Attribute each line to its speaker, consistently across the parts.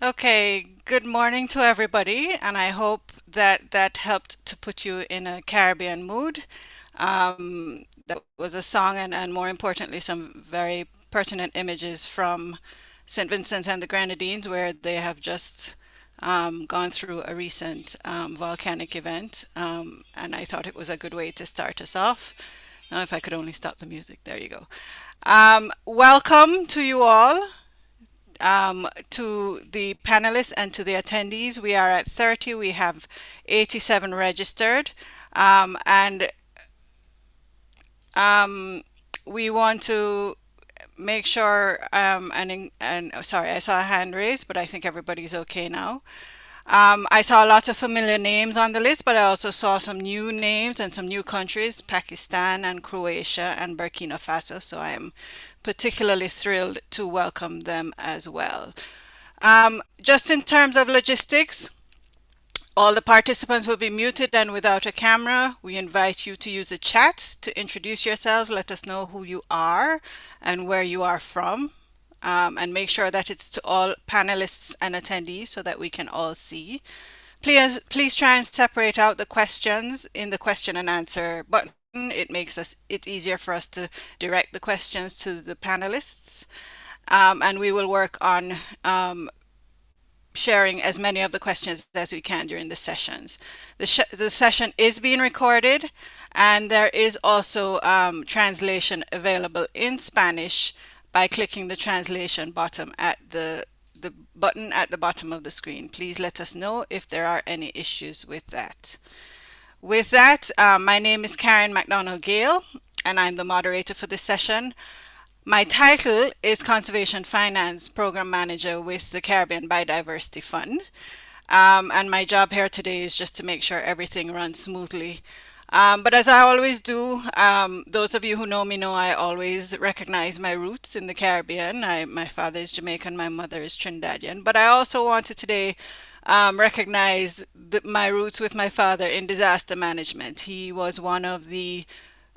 Speaker 1: Okay, good morning to everybody, and I hope that that helped to put you in a Caribbean mood. That was a song and more importantly, some very pertinent images from St. Vincent and the Grenadines, where they have just gone through a recent volcanic event, and I thought it was a good way to start us off. Now, if I could only stop the music, there you go. Welcome to you all. To the panelists and to the attendees. We are at 30. We have 87 registered. And we want to make sure, and sorry, I saw a hand raised, but I think everybody's okay now. I saw a lot of familiar names on the list, but I also saw some new names and some new countries, Pakistan and Croatia and Burkina Faso. So I am particularly thrilled to welcome them as well. Just in terms of logistics, all the participants will be muted and without a camera. We invite you to use the chat to introduce yourselves, let us know who you are and where you are from, and make sure that it's to all panelists and attendees so that we can all see. Please try and separate out the questions in the question and answer button. It makes it easier for us to direct the questions to the panelists. And we will work on sharing as many of the questions as we can during the sessions. The session is being recorded, and there is also translation available in Spanish by clicking the translation button at the button at the bottom of the screen. Please let us know if there are any issues with that. With that, my name is Karen McDonald Gale, and I'm the moderator for this session. My title is Conservation Finance Program Manager with the Caribbean Biodiversity Fund. And my job here today is just to make sure everything runs smoothly. But as I always do, those of you who know me know I always recognize my roots in the Caribbean. My father is Jamaican, my mother is Trinidadian. But I also want to today recognize my roots with my father in disaster management. He was one of the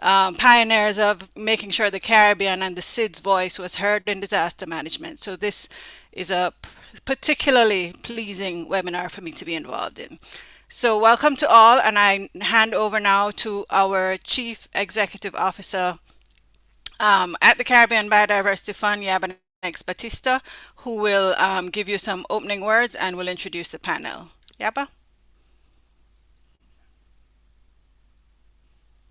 Speaker 1: pioneers of making sure the Caribbean and the CID's voice was heard in disaster management. So this is a particularly pleasing webinar for me to be involved in. So welcome to all, and I hand over now to our Chief Executive Officer at the Caribbean Biodiversity Fund, Yabanex Batista, who will give you some opening words and will introduce the panel. Yaba?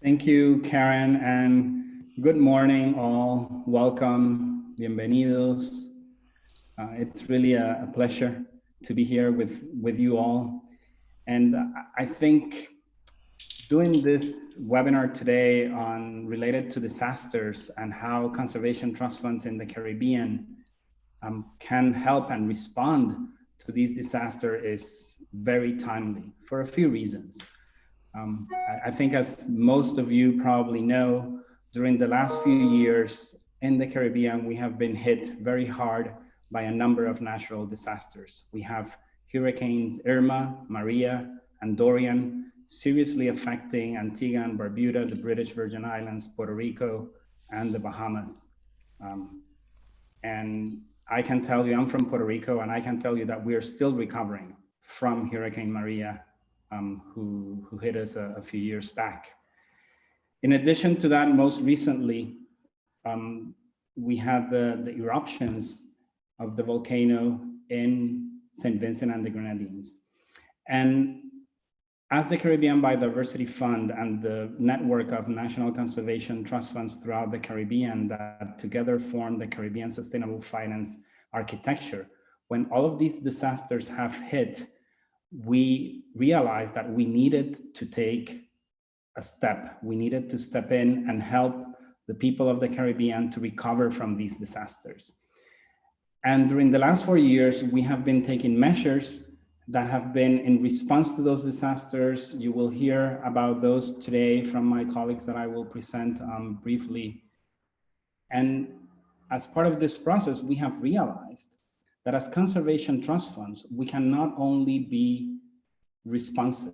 Speaker 2: Thank you, Karen, and good morning, all. Welcome, bienvenidos. It's really a pleasure to be here with you all. And I think doing this webinar today on related to disasters and how conservation trust funds in the Caribbean can help and respond to these disasters is very timely for a few reasons. I think, as most of you probably know, during the last few years in the Caribbean, we have been hit very hard by a number of natural disasters. We have Hurricanes Irma, Maria, and Dorian seriously affecting Antigua and Barbuda, the British Virgin Islands, Puerto Rico, and the Bahamas. And I can tell you, I'm from Puerto Rico, and I can tell you that we are still recovering from Hurricane Maria, who hit us a few years back. In addition to that, most recently, we had the eruptions of the volcano in St. Vincent and the Grenadines. And as the Caribbean Biodiversity Fund and the network of national conservation trust funds throughout the Caribbean that together form the Caribbean Sustainable Finance Architecture, when all of these disasters have hit, we realized that we needed to take a step. We needed to step in and help the people of the Caribbean to recover from these disasters. And during the last 4 years, we have been taking measures that have been in response to those disasters. You will hear about those today from my colleagues that I will present briefly. And as part of this process, we have realized that as conservation trust funds, we can not only be responsive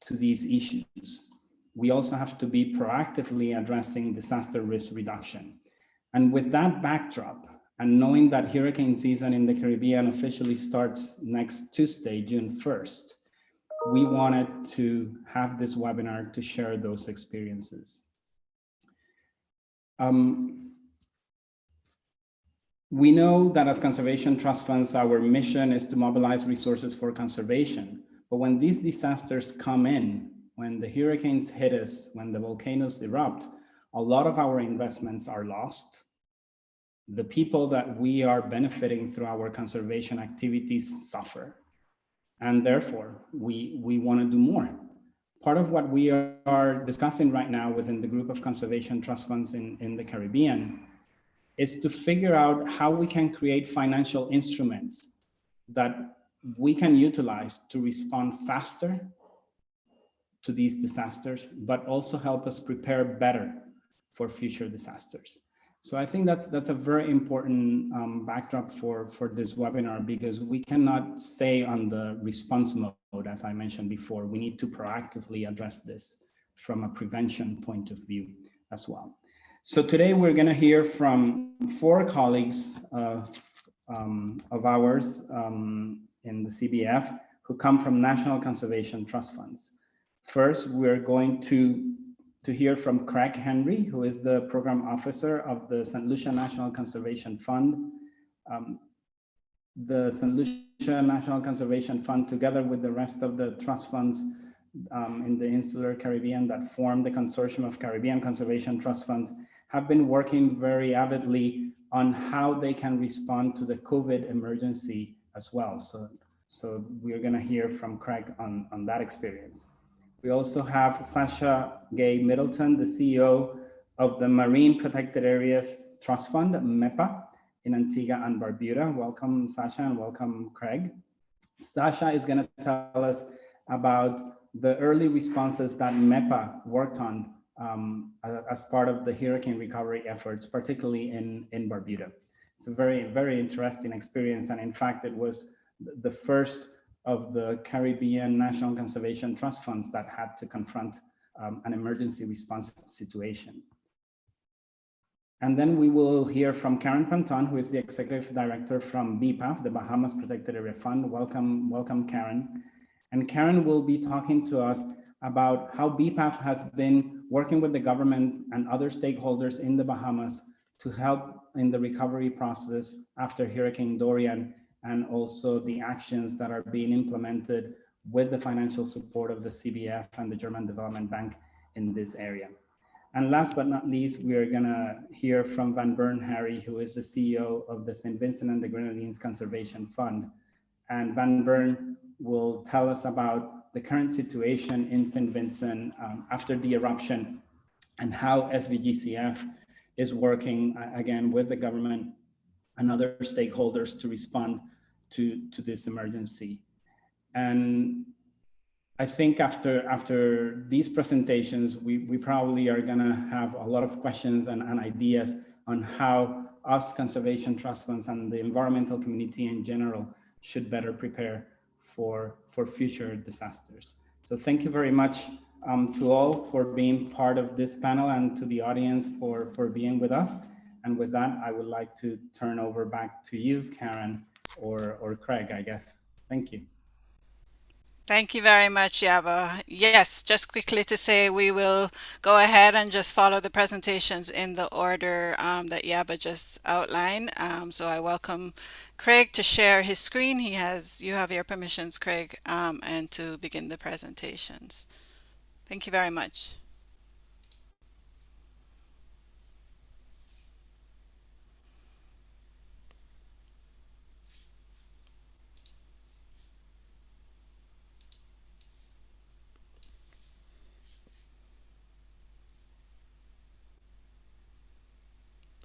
Speaker 2: to these issues, we also have to be proactively addressing disaster risk reduction. And with that backdrop, And knowing that hurricane season in the Caribbean officially starts next Tuesday, June 1st, we wanted to have this webinar to share those experiences. We know that as conservation trust funds, our mission is to mobilize resources for conservation. But when these disasters come in, when the hurricanes hit us, when the volcanoes erupt, a lot of our investments are lost. The people that we are benefiting through our conservation activities suffer. And therefore, we want to do more. Part of what we are discussing right now within the group of conservation trust funds in the Caribbean is to figure out how we can create financial instruments that we can utilize to respond faster to these disasters, but also help us prepare better for future disasters. So I think that's a very important backdrop for this webinar, because we cannot stay on the response mode, as I mentioned before. We need to proactively address this from a prevention point of view as well. So today we're going to hear from 4 colleagues of ours in the CBF who come from National Conservation Trust Funds. First, we're going to hear from Craig Henry, who is the program officer of the Saint Lucia National Conservation Fund. The Saint Lucia National Conservation Fund, together with the rest of the trust funds in the insular Caribbean that form the Consortium of Caribbean Conservation Trust Funds, have been working very avidly on how they can respond to the COVID emergency as well. So we're going to hear from Craig on that experience. We also have Sasha Gay Middleton, the CEO of the Marine Protected Areas Trust Fund, MEPA, in Antigua and Barbuda. Welcome, Sasha, and welcome, Craig. Sasha is going to tell us about the early responses that MEPA worked on as part of the hurricane recovery efforts, particularly in Barbuda. It's a very, very interesting experience. And in fact, it was the first of the Caribbean National Conservation Trust Funds that had to confront an emergency response situation. And then we will hear from Karen Panton, who is the Executive Director from Bpaf, the Bahamas Protected Area Fund. Welcome, Karen. And Karen will be talking to us about how Bpaf has been working with the government and other stakeholders in the Bahamas to help in the recovery process after Hurricane Dorian, and also the actions that are being implemented with the financial support of the CBF and the German Development Bank in this area. And last but not least, we are going to hear from Van Bern Harry, who is the CEO of the St. Vincent and the Grenadines Conservation Fund. And Van Bern will tell us about the current situation in St. Vincent after the eruption, and how SVGCF is working again with the government and other stakeholders to respond to this emergency. And I think after these presentations, we probably are gonna have a lot of questions and ideas on how us conservation trust funds and the environmental community in general should better prepare for future disasters. So thank you very much to all for being part of this panel, and to the audience for being with us. And with that, I would like to turn over back to you, Karen, or Craig, I guess. Thank you.
Speaker 1: Thank you very much, Yaba. Yes, just quickly to say, we will go ahead and just follow the presentations in the order that Yaba just outlined. So I welcome Craig to share his screen. You have your permissions, Craig, and to begin the presentations. Thank you very much.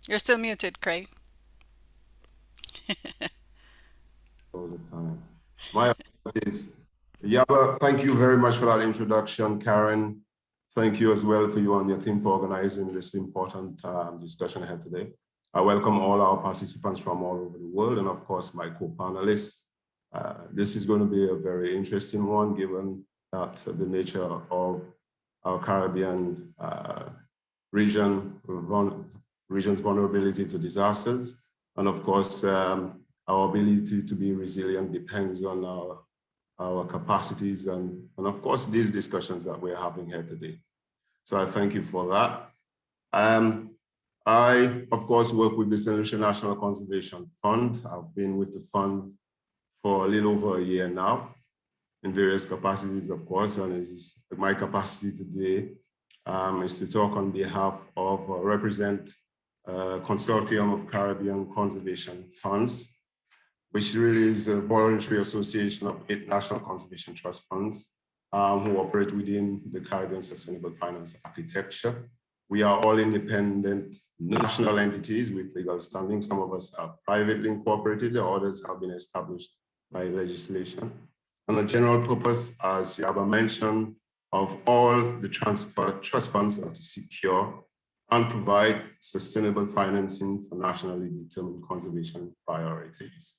Speaker 1: You're still muted, Craig.
Speaker 3: All the time. My apologies. Yaba, thank you very much for that introduction, Karen. Thank you as well for you and your team for organizing this important discussion ahead today. I welcome all our participants from all over the world, and of course my co-panelists. This is going to be a very interesting one, given that the nature of our Caribbean region's vulnerability to disasters, And of course, our ability to be resilient depends on our capacities and of course, these discussions that we're having here today. So I thank you for that. I, of course, work with the Saint Lucia National Conservation Fund. I've been with the fund for a little over a year now in various capacities, of course, and my capacity today is to talk on behalf of represent Consortium of Caribbean Conservation Funds, which really is a voluntary association of 8 national conservation trust funds who operate within the Caribbean Sustainable Finance Architecture. We are all independent national entities with legal standing. Some of us are privately incorporated, others have been established by legislation. And the general purpose, as Yaba mentioned, of all the trust funds are to secure and provide sustainable financing for nationally determined conservation priorities.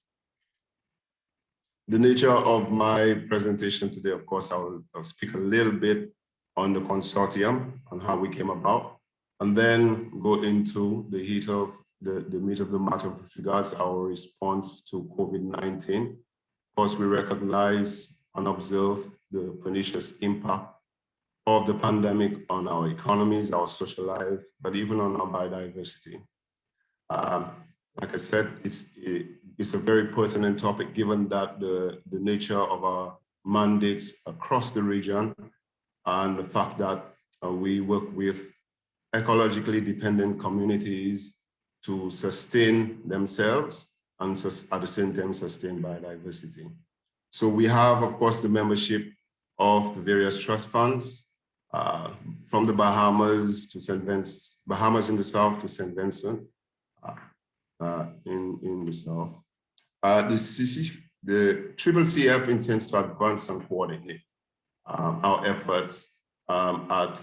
Speaker 3: The nature of my presentation today, of course, I'll speak a little bit on the consortium and how we came about, and then go into the heat of the meat of the matter with regards to our response to COVID-19. Of course, we recognize and observe the pernicious impact of the pandemic on our economies, our social life, but even on our biodiversity. Like I said, it's a very pertinent topic given that the nature of our mandates across the region and the fact that we work with ecologically dependent communities to sustain themselves and at the same time sustain biodiversity. So we have, of course, the membership of the various trust funds from the Bahamas to St. Vincent, Bahamas in the south to St. Vincent in the south. The CCF intends to advance and coordinate our efforts at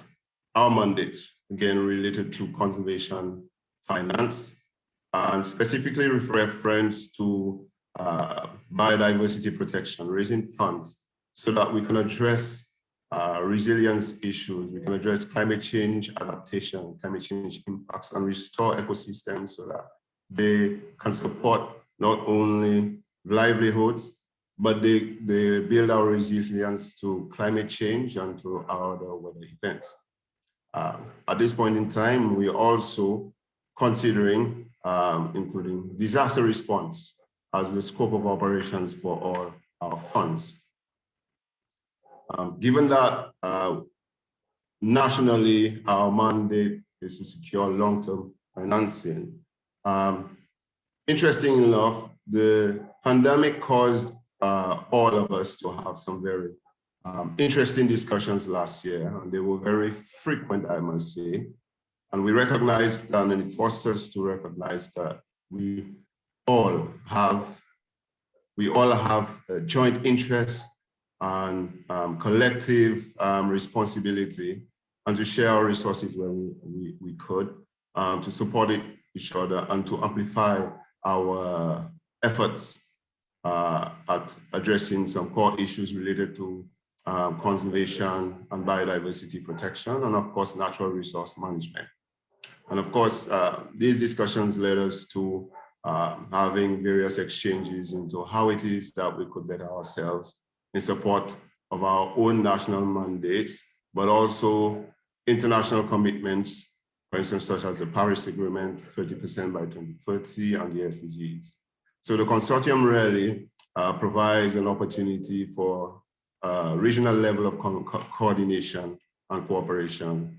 Speaker 3: our mandates, again, related to conservation finance, and specifically with reference to biodiversity protection, raising funds so that we can address resilience issues, we can address climate change adaptation, climate change impacts, and restore ecosystems so that they can support not only livelihoods, but they build our resilience to climate change and to our other weather events. At this point in time, we're also considering including disaster response as the scope of operations for all our funds. Given that nationally, our mandate is to secure long-term financing. Interestingly enough, the pandemic caused all of us to have some very interesting discussions last year, and they were very frequent, I must say. And we recognized, and it forced us to recognize that we all have a joint interest and collective responsibility, and to share our resources where we could, to support each other and to amplify our efforts at addressing some core issues related to conservation and biodiversity protection, and of course, natural resource management. And of course, these discussions led us to having various exchanges into how it is that we could better ourselves in support of our own national mandates, but also international commitments, for instance, such as the Paris Agreement, 30% by 2030, and the SDGs. So the consortium really provides an opportunity for regional level of coordination and cooperation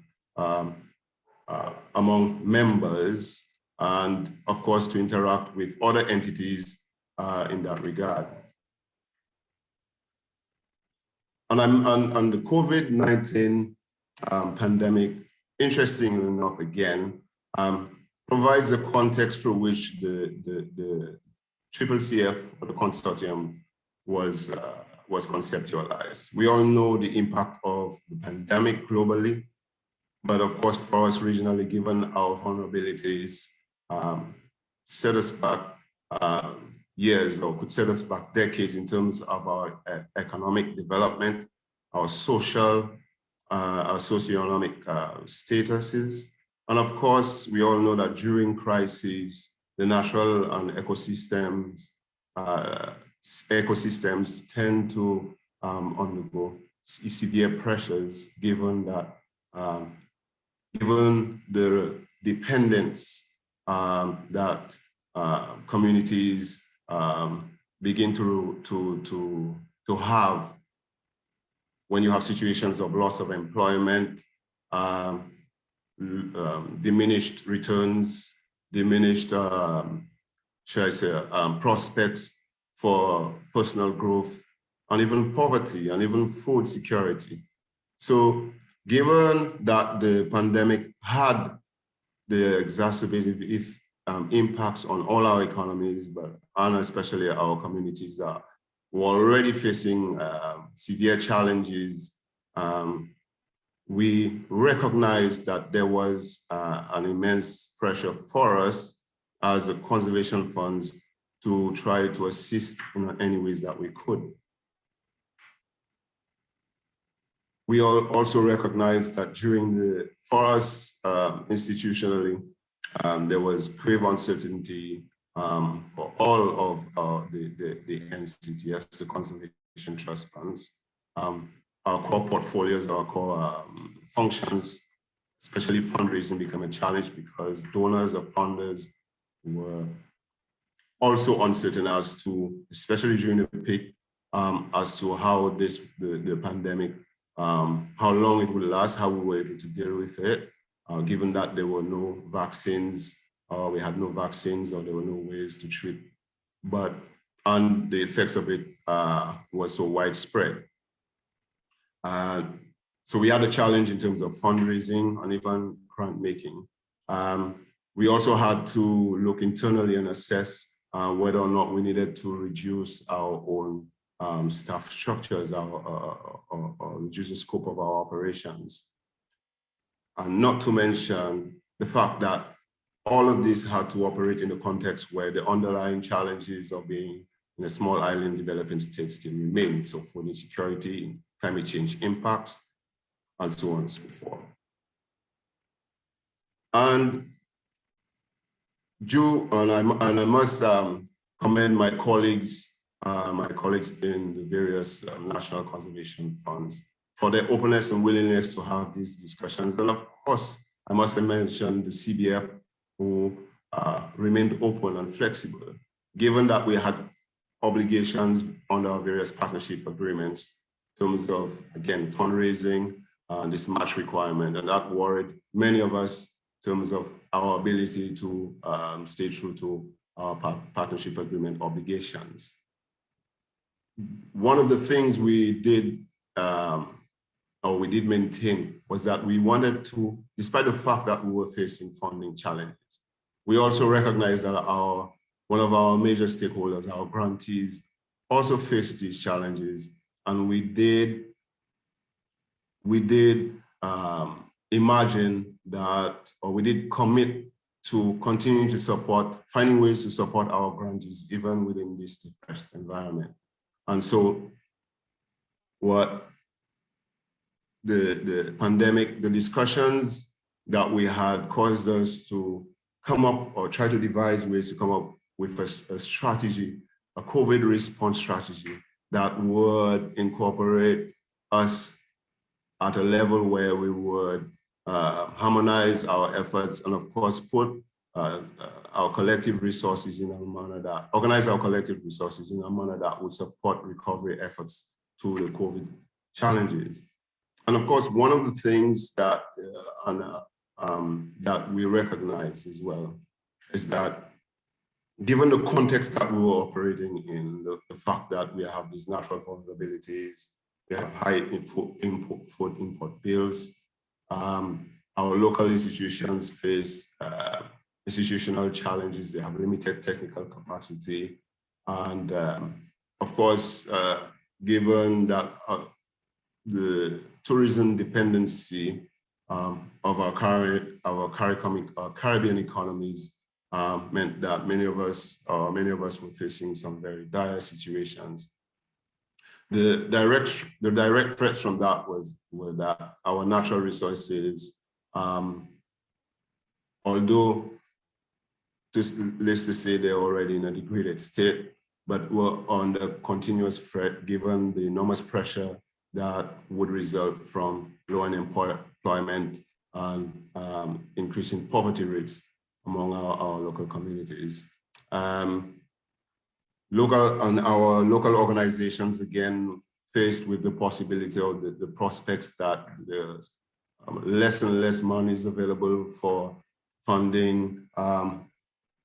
Speaker 3: among members, and of course to interact with other entities in that regard. And the COVID-19 pandemic, interestingly enough, again, provides a context through which the CCF, or the consortium, was conceptualized. We all know the impact of the pandemic globally, but of course, for us regionally, given our vulnerabilities, set us back years, or could set us back decades in terms of our economic development, our social, our socioeconomic statuses. And of course, we all know that during crises, the natural and ecosystems tend to undergo severe pressures, given that given the dependence that communities begin to have when you have situations of loss of employment, diminished returns, diminished, shall I say, prospects for personal growth, and even poverty, and even food security. So given that the pandemic had the exacerbated impacts on all our economies, and especially our communities that were already facing severe challenges, we recognized that there was an immense pressure for us as a conservation funds to try to assist in any ways that we could. We also recognized that for us institutionally, there was grave uncertainty for all of the NCTFs, the Conservation Trust Funds. Our core portfolios, our core functions, especially fundraising, became a challenge because donors or funders were also uncertain as to, especially during the peak, as to how the pandemic, how long it would last, how we were able to deal with it, given that there were no vaccines, or we had no vaccines, or there were no ways to treat, and the effects of it were so widespread. So we had a challenge in terms of fundraising and even grant making. We also had to look internally and assess whether or not we needed to reduce our own staff structures or reduce the scope of our operations. And not to mention the fact that all of this had to operate in a context where the underlying challenges of being in a small island developing state still remain. So food insecurity, climate change impacts, and so on and so forth. And I must commend my colleagues in the various national conservation funds for their openness and willingness to have these discussions. And of course, I must mention the CBF, who remained open and flexible, given that we had obligations under our various partnership agreements in terms of, again, fundraising, this match requirement, and that worried many of us in terms of our ability to stay true to our partnership agreement obligations. One of the things we did, or we did maintain, was that we wanted to, despite the fact that we were facing funding challenges, we also recognized that one of our major stakeholders, our grantees, also faced these challenges, and we did imagine that, or we did commit to continuing to support, finding ways to support our grantees even within this depressed environment. And so what the pandemic, the discussions that we had caused us to come up or try to devise ways to come up with a strategy, a COVID response strategy that would incorporate us at a level where we would harmonize our efforts and of course put our collective resources in a manner that, organize our collective resources in a manner that would support recovery efforts to the COVID challenges. And of course, one of the things that, that we recognize as well is that given the context that we were operating in, the fact that we have these natural vulnerabilities, we have high food import bills, our local institutions face institutional challenges, they have limited technical capacity. And of course, given that the tourism dependency of our Caribbean economies meant that many of us were facing some very dire situations. The direct threats from that were that our natural resources, although let's just say they're already in a degraded state, but were under continuous threat given the enormous pressure that would result from low unemployment and increasing poverty rates among our local communities. Our local organizations, again, faced with the possibility or the prospects that there's less and less money is available for funding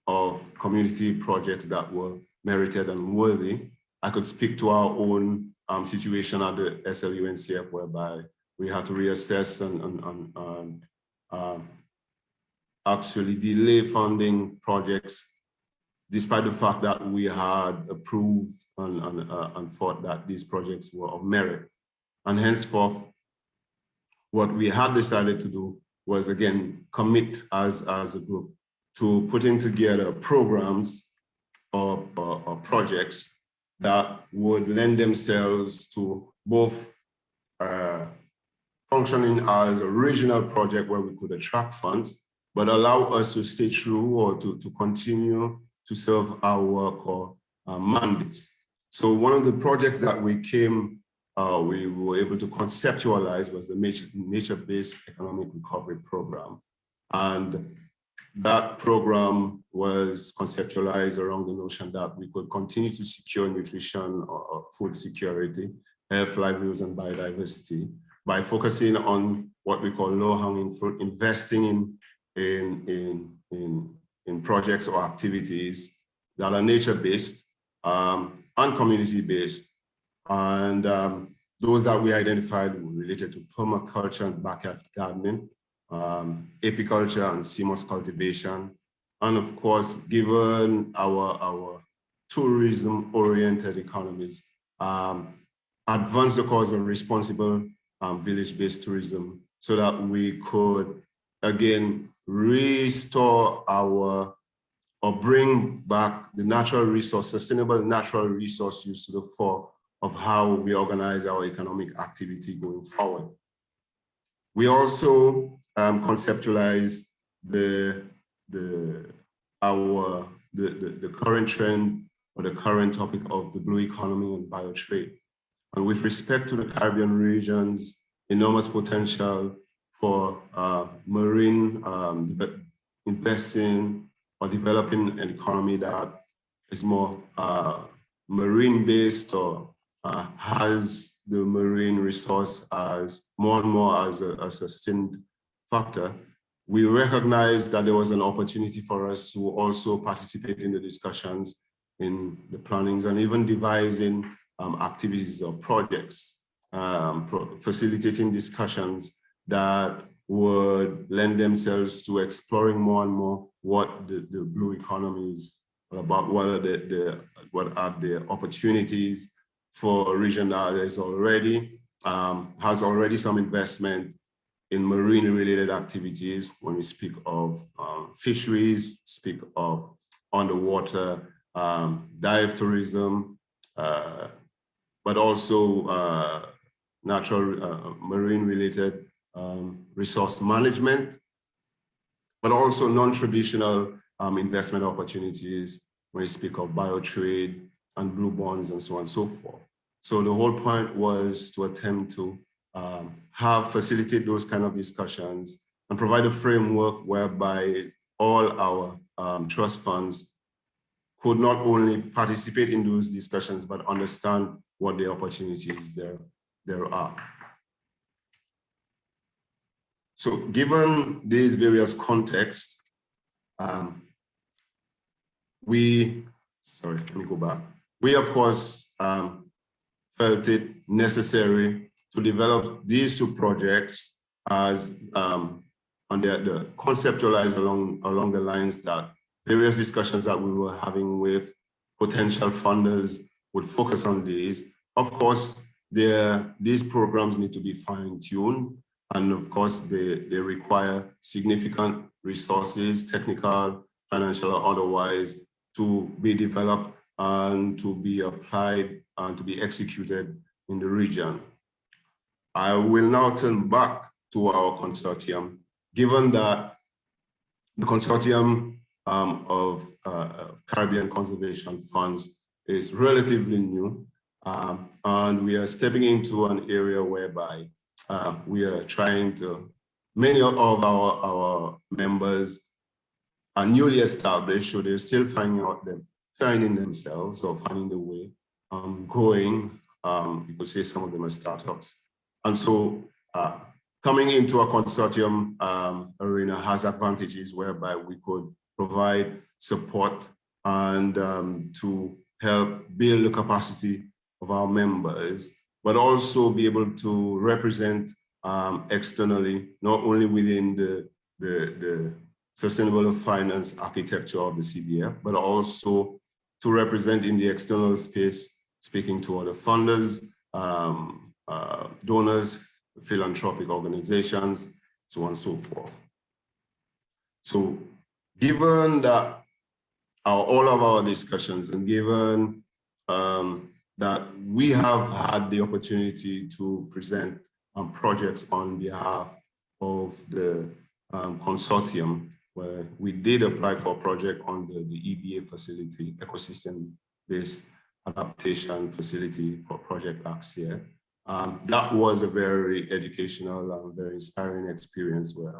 Speaker 3: of community projects that were merited and worthy. I could speak to our own situation at the SLUNCF, whereby we had to reassess and actually delay funding projects, despite the fact that we had approved and thought that these projects were of merit. And henceforth, what we had decided to do was, again, commit as a group to putting together programs or projects that would lend themselves to both functioning as a regional project where we could attract funds, but allow us to stay true or to continue to serve our work or mandates. So one of the projects that we were able to conceptualize was the nature-based economic recovery program. And that program was conceptualized around the notion that we could continue to secure nutrition or food security, health, livelihoods, and biodiversity by focusing on what we call low-hanging fruit, investing in projects or activities that are nature-based and community-based. And those that we identified were related to permaculture and backyard gardening, apiculture and sea moss cultivation. And of course, given our tourism-oriented economies, advance the cause of responsible village-based tourism so that we could, again, restore or bring back the natural resource, sustainable natural resource use to the fore of how we organize our economic activity going forward. We also conceptualize the current trend or the current topic of the blue economy and biotrade. And with respect to the Caribbean region's enormous potential for marine investing or developing an economy that is more marine-based or has the marine resource as more and more as a sustained factor, we recognized that there was an opportunity for us to also participate in the discussions, in the plannings, and even devising activities or projects, facilitating discussions that would lend themselves to exploring more and more what the blue economy is about, what are the opportunities for a region that is has already some investment in marine-related activities. When we speak of fisheries, speak of underwater dive tourism, but also natural marine-related resource management, but also non-traditional investment opportunities when we speak of biotrade and blue bonds and so on and so forth. So the whole point was to attempt to facilitate those kind of discussions and provide a framework whereby all our trust funds could not only participate in those discussions, but understand what the opportunities there are. So given these various contexts, we of course felt it necessary to develop these two projects as conceptualized along the lines that various discussions that we were having with potential funders would focus on these. Of course, these programs need to be fine-tuned, and of course, they require significant resources, technical, financial, or otherwise, to be developed and to be applied and to be executed in the region. I will now turn back to our consortium, given that the consortium of Caribbean conservation funds is relatively new. And we are stepping into an area whereby we are trying to, many of our members are newly established, so they're still finding themselves or finding the way, growing. You could say some of them are startups. And so coming into a consortium arena has advantages whereby we could provide support and to help build the capacity of our members, but also be able to represent externally, not only within the sustainable finance architecture of the CBF, but also to represent in the external space, speaking to other funders, donors, philanthropic organizations, so on and so forth. So given that all of our discussions, and given that we have had the opportunity to present projects on behalf of the consortium, where we did apply for a project under the EBA facility, ecosystem-based adaptation facility for project last year. That was a very educational and very inspiring experience where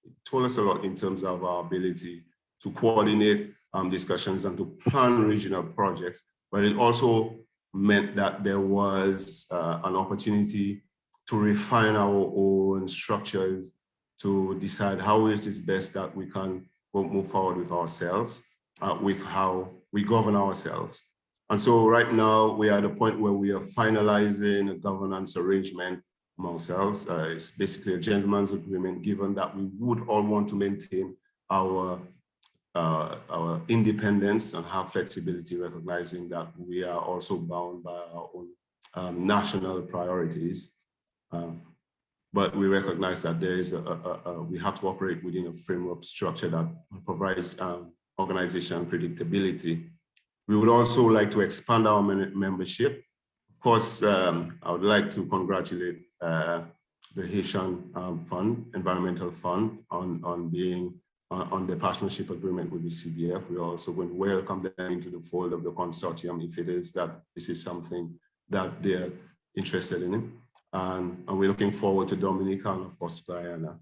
Speaker 3: it told us a lot in terms of our ability to coordinate discussions and to plan regional projects, but it also meant that there was an opportunity to refine our own structures, to decide how it is best that we can move forward with ourselves, with how we govern ourselves. And so right now we are at a point where we are finalizing a governance arrangement among ourselves. It's basically a gentleman's agreement, given that we would all want to maintain our independence and have flexibility, recognizing that we are also bound by our own national priorities. But we recognize that there is we have to operate within a framework structure that provides organization predictability. We would also like to expand our membership. Of course, I would like to congratulate the Haitian Environmental Fund on being on the partnership agreement with the CBF. We're also going to welcome them into the fold of the consortium if it is that this is something that they're interested in. And we're looking forward to Dominica and of course Guyana.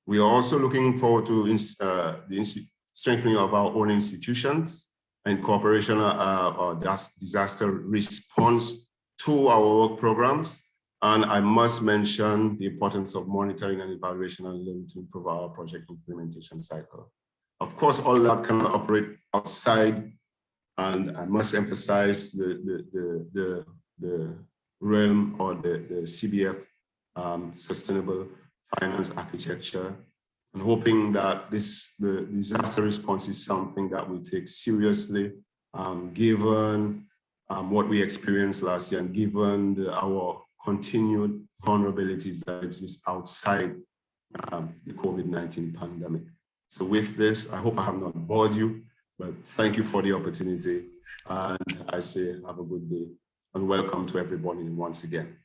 Speaker 3: We are also looking forward to the strengthening of our own institutions and cooperation or disaster response to our work programs. And I must mention the importance of monitoring and evaluation and learning to improve our project implementation cycle. Of course, all that cannot operate outside, and I must emphasize the realm or the CBF sustainable finance architecture, and hoping that the disaster response is something that we take seriously, given what we experienced last year and given our continued vulnerabilities that exist outside the COVID-19 pandemic. So with this, I hope I have not bored you, but thank you for the opportunity. And I say have a good day and welcome to everybody once again.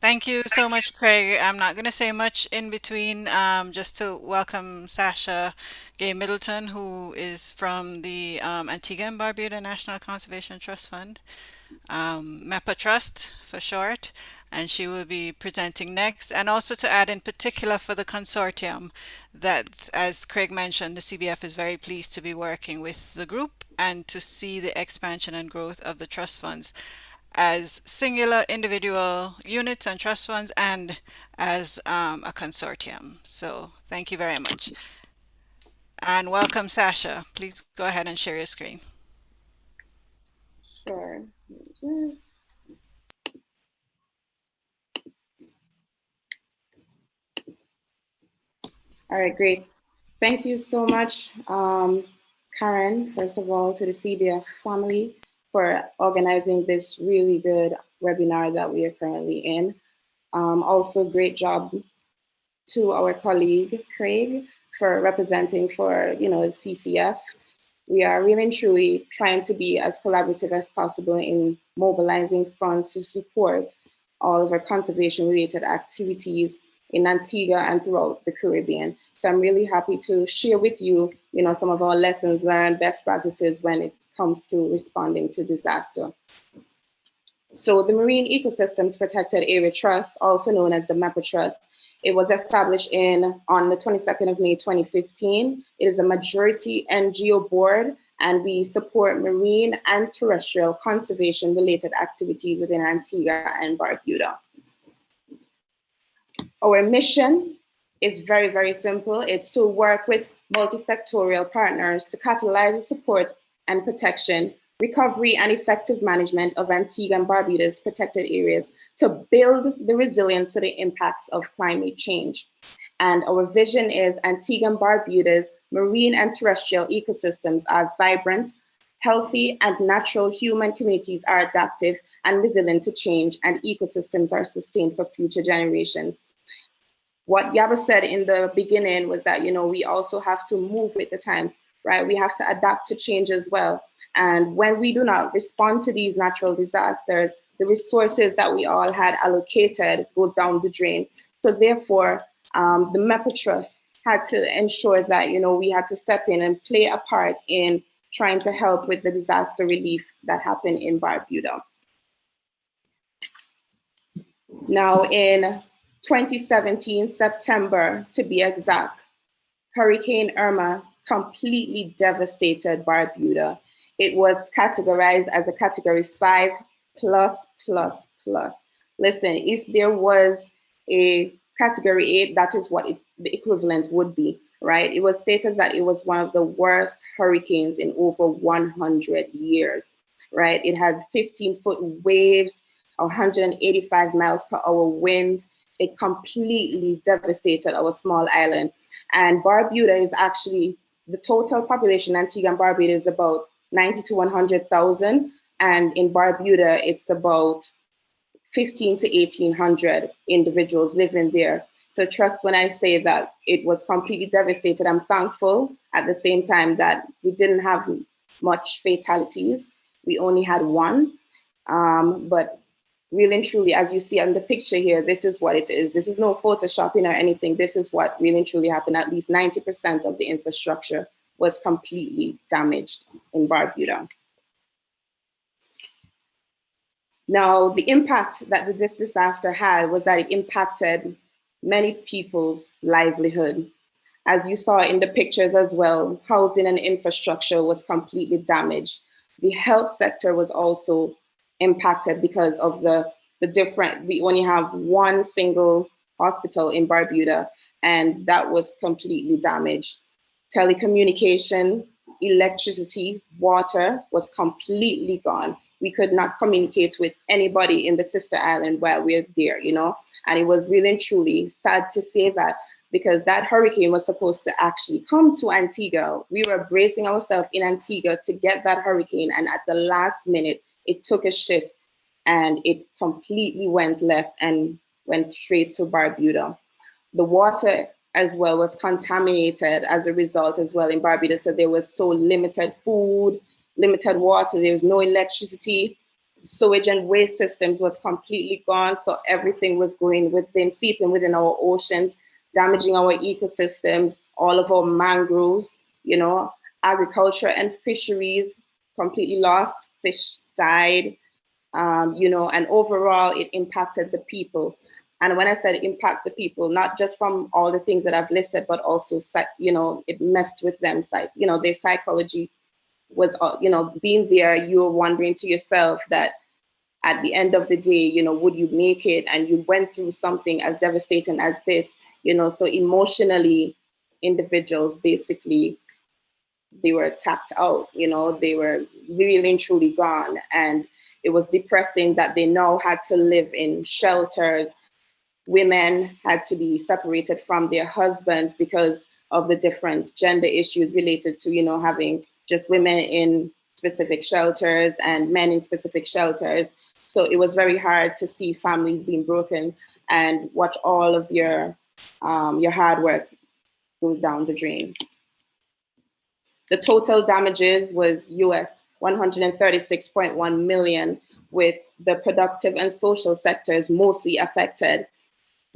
Speaker 1: Thank you so much, Craig. I'm not going to say much in between, just to welcome Sasha Gay Middleton, who is from the Antigua and Barbuda National Conservation Trust Fund, MEPA Trust for short, and she will be presenting next. And also to add in particular for the consortium that, as Craig mentioned, the CBF is very pleased to be working with the group and to see the expansion and growth of the trust funds as singular individual units and trust funds and as a consortium. So thank you very much. And welcome, Sasha. Please go ahead and share your screen.
Speaker 4: Sure. All right, great. Thank you so much, Karen, first of all, to the CBF family for organizing this really good webinar that we are currently in. Also, great job to our colleague, Craig, for representing for, the CCF. We are really and truly trying to be as collaborative as possible in mobilizing funds to support all of our conservation-related activities in Antigua and throughout the Caribbean. So I'm really happy to share with you, some of our lessons learned, best practices when it comes to responding to disaster. So the Marine Ecosystems Protected Area Trust, also known as the MEPA Trust, it was established on the 22nd of May, 2015. It is a majority NGO board, and we support marine and terrestrial conservation related activities within Antigua and Barbuda. Our mission is very, very simple. It's to work with multi-sectorial partners to catalyze the support and protection, recovery and effective management of Antigua and Barbuda's protected areas to build the resilience to the impacts of climate change. And our vision is Antigua and Barbuda's marine and terrestrial ecosystems are vibrant, healthy, and natural human communities are adaptive and resilient to change, and ecosystems are sustained for future generations. What Yaba said in the beginning was that, we also have to move with the times, right? We have to adapt to change as well. And when we do not respond to these natural disasters, the resources that we all had allocated goes down the drain. So therefore, the MEPA Trust had to ensure that, we had to step in and play a part in trying to help with the disaster relief that happened in Barbuda. Now in 2017, September to be exact, Hurricane Irma completely devastated Barbuda. It was categorized as a category 5+++. Listen, if there was a category 8, that is what the equivalent would be, right? It was stated that it was one of the worst hurricanes in over 100 years, right? It had 15-foot waves, 185 miles per hour winds. It completely devastated our small island. And Barbuda is actually, the total population in Antigua and Barbuda is about 90 to 100,000. And in Barbuda, it's about 15 to 1,800 individuals living there. So trust when I say that it was completely devastated. I'm thankful at the same time that we didn't have much fatalities. We only had one, but really and truly, as you see on the picture here, this is what it is. This is no photoshopping or anything. This is what really and truly happened. At least 90% of the infrastructure was completely damaged in Barbuda. Now, the impact that this disaster had was that it impacted many people's livelihood. As you saw in the pictures as well, housing and infrastructure was completely damaged. The health sector was also impacted because of the different, we only have one single hospital in Barbuda, and that was completely damaged. Telecommunication, electricity, water was completely gone. We could not communicate with anybody in the sister island while we're there, and it was really and truly sad to say that, because that hurricane was supposed to actually come to Antigua. We were bracing ourselves in Antigua to get that hurricane, and at the last minute, it took a shift and it completely went left and went straight to Barbuda. The water as well was contaminated as a result as well in Barbuda. So there was so limited food, limited water, there was no electricity, sewage and waste systems was completely gone. So everything was going within, seeping within our oceans, damaging our ecosystems, all of our mangroves, agriculture and fisheries completely lost, fish died, and overall it impacted the people. And when I said impact the people, not just from all the things that I've listed, but also, it messed with them, their psychology was, being there, you were wondering to yourself that at the end of the day, would you make it? And you went through something as devastating as this, so emotionally, individuals basically, they were tapped out, they were really and truly gone. And it was depressing that they now had to live in shelters. Women had to be separated from their husbands because of the different gender issues related to, having just women in specific shelters and men in specific shelters. So it was very hard to see families being broken and watch all of your hard work go down the drain. The total damages was US 136.1 million, with the productive and social sectors mostly affected.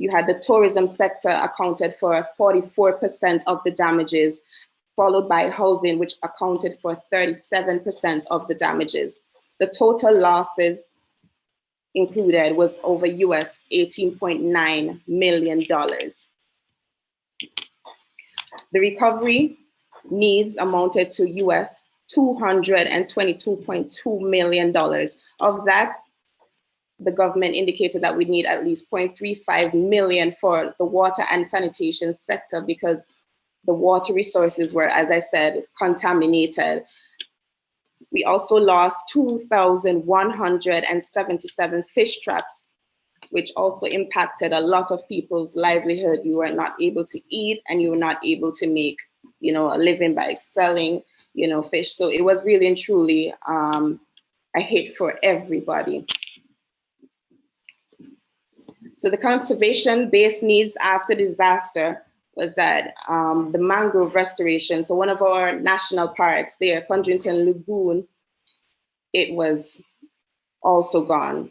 Speaker 4: You had the tourism sector accounted for 44% of the damages, followed by housing, which accounted for 37% of the damages. The total losses included was over US $18.9 million. The recovery needs amounted to US $222.2 million. Of that, the government indicated that we need at least 0.35 million for the water and sanitation sector because the water resources were, as I said, contaminated. We also lost 2,177 fish traps, which also impacted a lot of people's livelihood. You were not able to eat and you were not able to make, a living by selling, fish. So it was really and truly a hit for everybody. So the conservation-based needs after disaster was that the mangrove restoration, so one of our national parks there, Conjunction Lagoon, it was also gone.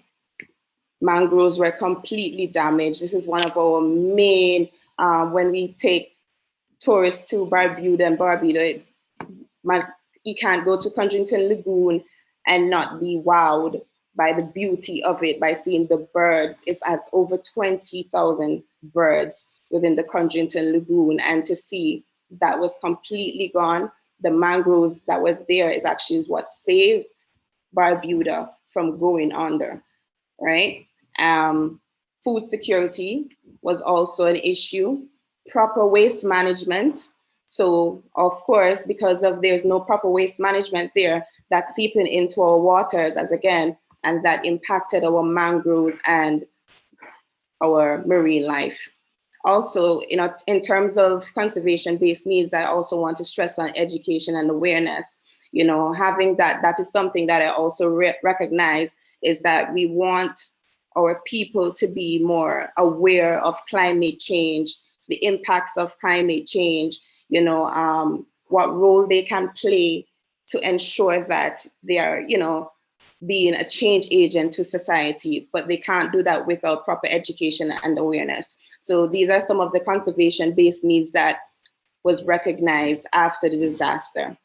Speaker 4: Mangroves were completely damaged. This is one of our main, when we take tourists to Barbuda and Barbuda, you can't go to Conjunction Lagoon and not be wowed by the beauty of it, by seeing the birds. It has over 20,000 birds within the Conjunction Lagoon, and to see that was completely gone. The mangroves that was there is actually what saved Barbuda from going under, right? Food security was also an issue. Proper waste management. So of course, because of there's no proper waste management there, that's seeping into our waters and that impacted our mangroves and our marine life. Also, in terms of conservation-based needs, I also want to stress on education and awareness. Having that is something that I also recognize, is that we want our people to be more aware of climate change, the impacts of climate change, what role they can play to ensure that they are, being a change agent to society, but they can't do that without proper education and awareness. So these are some of the conservation-based needs that was recognized after the disaster.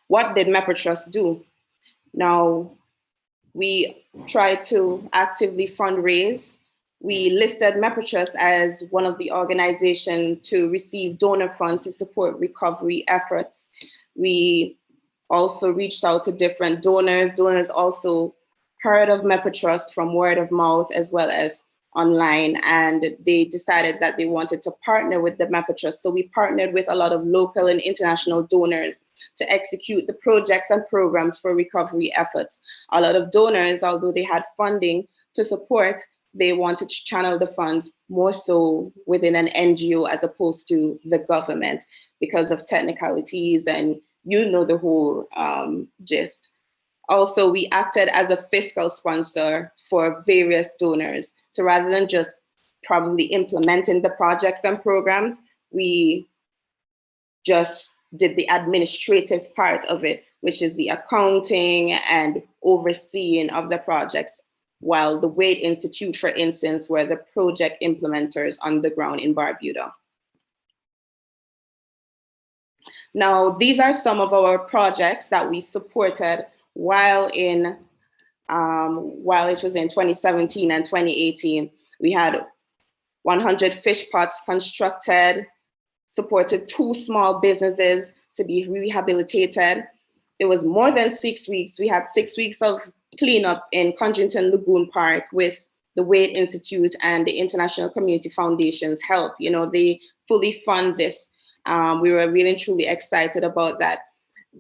Speaker 4: What did MEPA Trust do? Now, we tried to actively fundraise. We listed MEPA Trust as one of the organizations to receive donor funds to support recovery efforts. We also reached out to different donors. Donors also heard of MEPA Trust from word of mouth as well as online, and they decided that they wanted to partner with the MEPA Trust. So we partnered with a lot of local and international donors to execute the projects and programs for recovery efforts. A lot of donors, although they had funding to support, they wanted to channel the funds more so within an NGO as opposed to the government because of technicalities and the whole gist. Also, we acted as a fiscal sponsor for various donors. So rather than just probably implementing the projects and programs, we just did the administrative part of it, which is the accounting and overseeing of the projects, while the Wade Institute, for instance, were the project implementers on the ground in Barbuda. Now, these are some of our projects that we supported while it was in 2017 and 2018. We had 100 fish pots constructed, supported 2 small businesses to be rehabilitated. It was more than 6 weeks. We had 6 weeks of cleanup in Conjunction Lagoon Park with the Wade Institute and the International Community Foundation's help. They fully fund this. We were really and truly excited about that.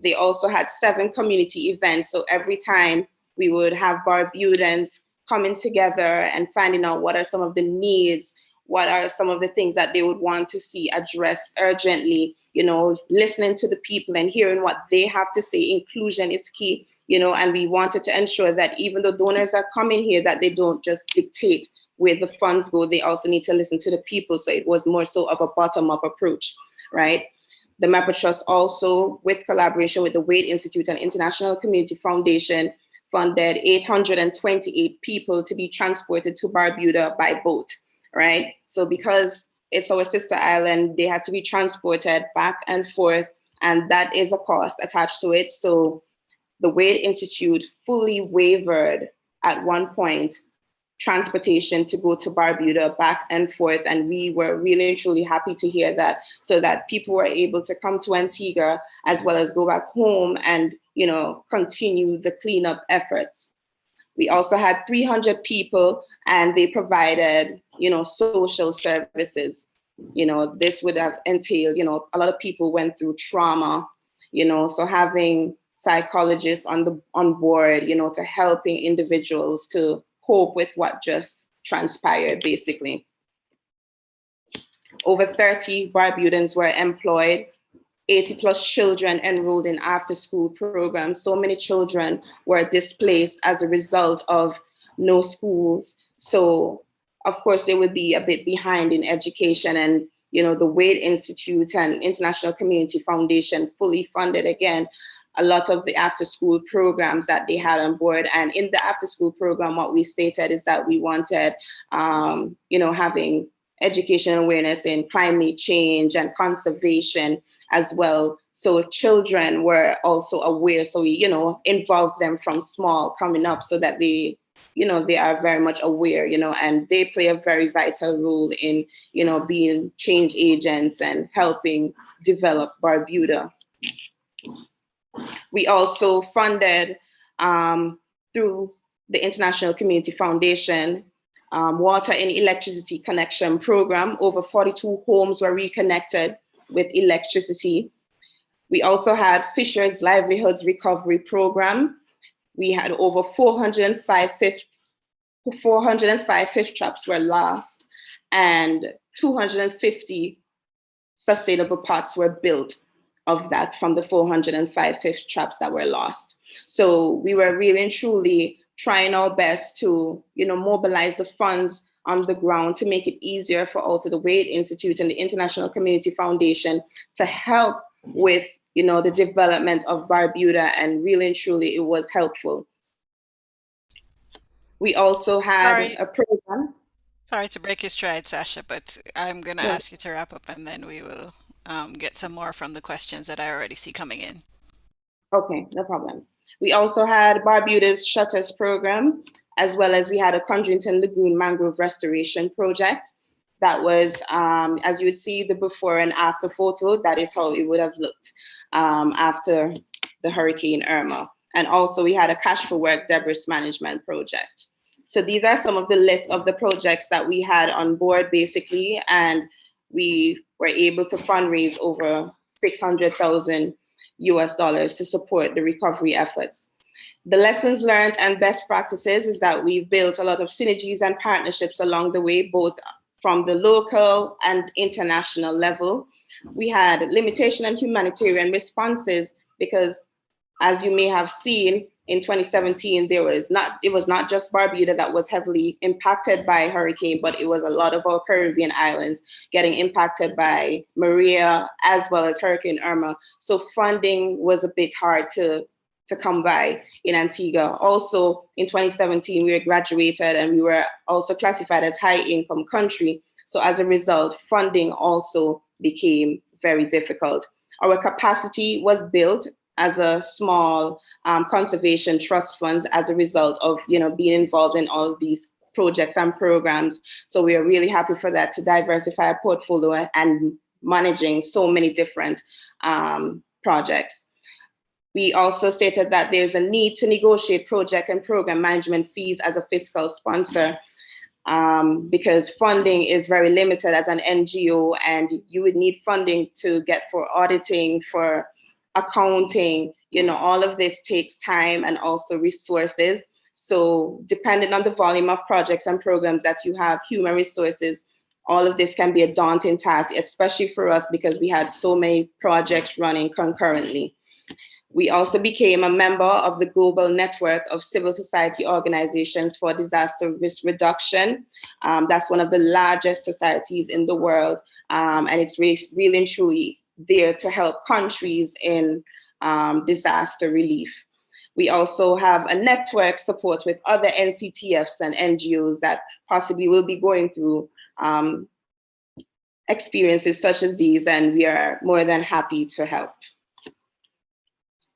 Speaker 4: They also had 7 community events. So every time we would have Barbudans coming together and finding out what are some of the needs, what are some of the things that they would want to see addressed urgently, listening to the people and hearing what they have to say. Inclusion is key, and we wanted to ensure that even though donors are coming here, that they don't just dictate where the funds go. They also need to listen to the people. So it was more so of a bottom-up approach, right? The MEPA Trust also, with collaboration with the Wade Institute and International Community Foundation, funded 828 people to be transported to Barbuda by boat, right? So because it's our sister island, they had to be transported back and forth, and that is a cost attached to it. So the Wade Institute fully waived at one point transportation to go to Barbuda back and forth. And we were really and truly happy to hear that, so that people were able to come to Antigua as well as go back home and, you know, continue the cleanup efforts. We also had 300 people, and they provided, you know, social services. You know, this would have entailed, you know, a lot of people went through trauma, you know, so having psychologists on board, you know, to helping individuals to cope with what just transpired, basically. Over 30 Barbudans were employed, 80 plus children enrolled in after school programs. So many children were displaced as a result of no schools. So of course they would be a bit behind in education, and, you know, the Wade Institute and International Community Foundation fully funded again a lot of the after school programs that they had on board. And in the after school program, what we stated is that we wanted, you know, having education awareness in climate change and conservation as well. So children were also aware. So we, you know, involved them from small coming up so that they, you know, they are very much aware, you know, and they play a very vital role in, you know, being change agents and helping develop Barbuda. We also funded through the International Community Foundation water and electricity connection program. Over 42 homes were reconnected with electricity. We also had Fisher's Livelihoods Recovery Program. We had over 405 fish traps were lost, and 250 sustainable pots were built of that from the 405 fish traps that were lost. So we were really and truly trying our best to, you know, mobilize the funds on the ground to make it easier for also the Wade Institute and the International Community Foundation to help with, you know, the development of Barbuda, and really and truly it was helpful. We also had a program.
Speaker 1: Sorry to break your stride, Sasha, but I'm going to ask you to wrap up, and then we will get some more from the questions that I already see coming in. Okay, no problem. We also had Barbuda's Shutters program, as well as we had a Condrington Lagoon Mangrove Restoration project. That was, as you would see the before and after photo, that is how it would have looked after the Hurricane Irma. And also we had a Cash for Work debris management project. So these are some of the lists of the projects that we had on board basically, and we were able to fundraise over $600,000 to support the recovery efforts. The lessons learned and best practices is that we've built a lot of synergies and partnerships along the way, both from the local and international level. We had limitation and humanitarian responses because, as you may have seen, in 2017, it was not just Barbuda that was heavily impacted by hurricane, but it was a lot of our Caribbean islands getting impacted by Maria as well as Hurricane Irma. So funding was a bit hard to come by in Antigua. Also in 2017, we were graduated and we were also classified as high income country. So as a result, funding also became very difficult. Our capacity was built as a small conservation trust funds as a result of, you know, being involved in all of these projects and programs. So we are really happy for that, to diversify our portfolio and managing so many different projects. We also stated that there's a need to negotiate project and program management fees as a fiscal sponsor because funding is very limited as an NGO, and you would need funding to get for auditing, for accounting, you know, all of this takes time and also resources. So depending on the volume of projects and programs that you have, human resources, all of this can be a daunting task, especially for us because we had so many projects running concurrently. We also became a member of the global network of civil society organizations for disaster risk reduction. That's one of the largest societies in the world, and it's really and truly there to help countries in disaster relief.
Speaker 4: we also have a network support with other NCTFs and NGOs that possibly will be going through experiences such as these, and we are more than happy to help.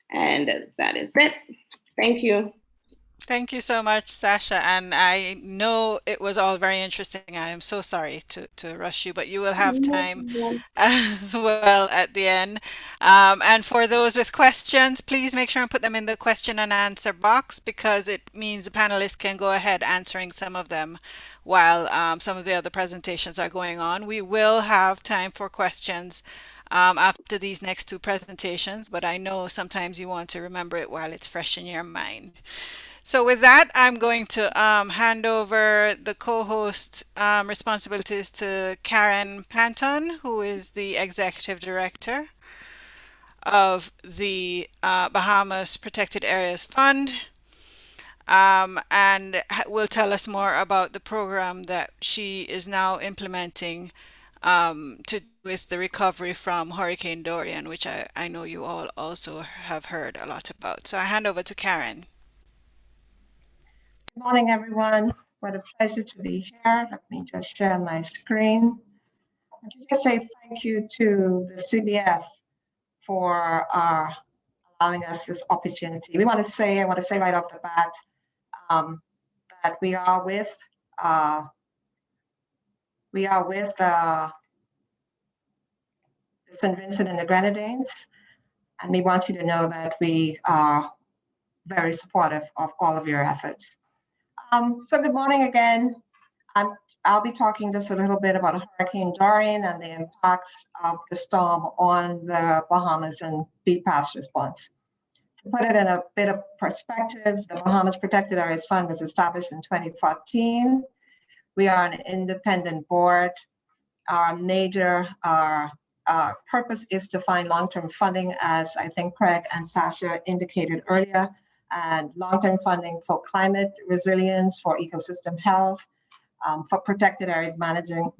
Speaker 4: And that is it. Thank you.
Speaker 1: Thank you so much, Sasha. And I know it was all very interesting. I am so sorry to rush you, but you will have time as well at the end. And for those with questions, please make sure and put them in the question and answer box, because it means the panelists can go ahead answering some of them while some of the other presentations are going on. We will have time for questions after these next two presentations, but I know sometimes you want to remember it while it's fresh in your mind. So with that, I'm going to hand over the co-host responsibilities to Karen Panton, who is the Executive Director of the Bahamas Protected Areas Fund, and will tell us more about the program that she is now implementing with the recovery from Hurricane Dorian, which I know you all also have heard a lot about. So I hand over to Karen.
Speaker 5: Good morning, everyone. What a pleasure to be here. Let me just share my screen. I just say thank you to the CBF for allowing us this opportunity. I want to say right off the bat that we are with St. Vincent and the Grenadines, and we want you to know that we are very supportive of all of your efforts. So good morning again. I'll be talking just a little bit about Hurricane Dorian and the impacts of the storm on the Bahamas and Bpaf's response. To put it in a bit of perspective, the Bahamas Protected Areas Fund was established in 2014. We are an independent board. Our major purpose is to find long-term funding, as I think Craig and Sasha indicated earlier, and long-term funding for climate resilience, for ecosystem health, for protected areas management,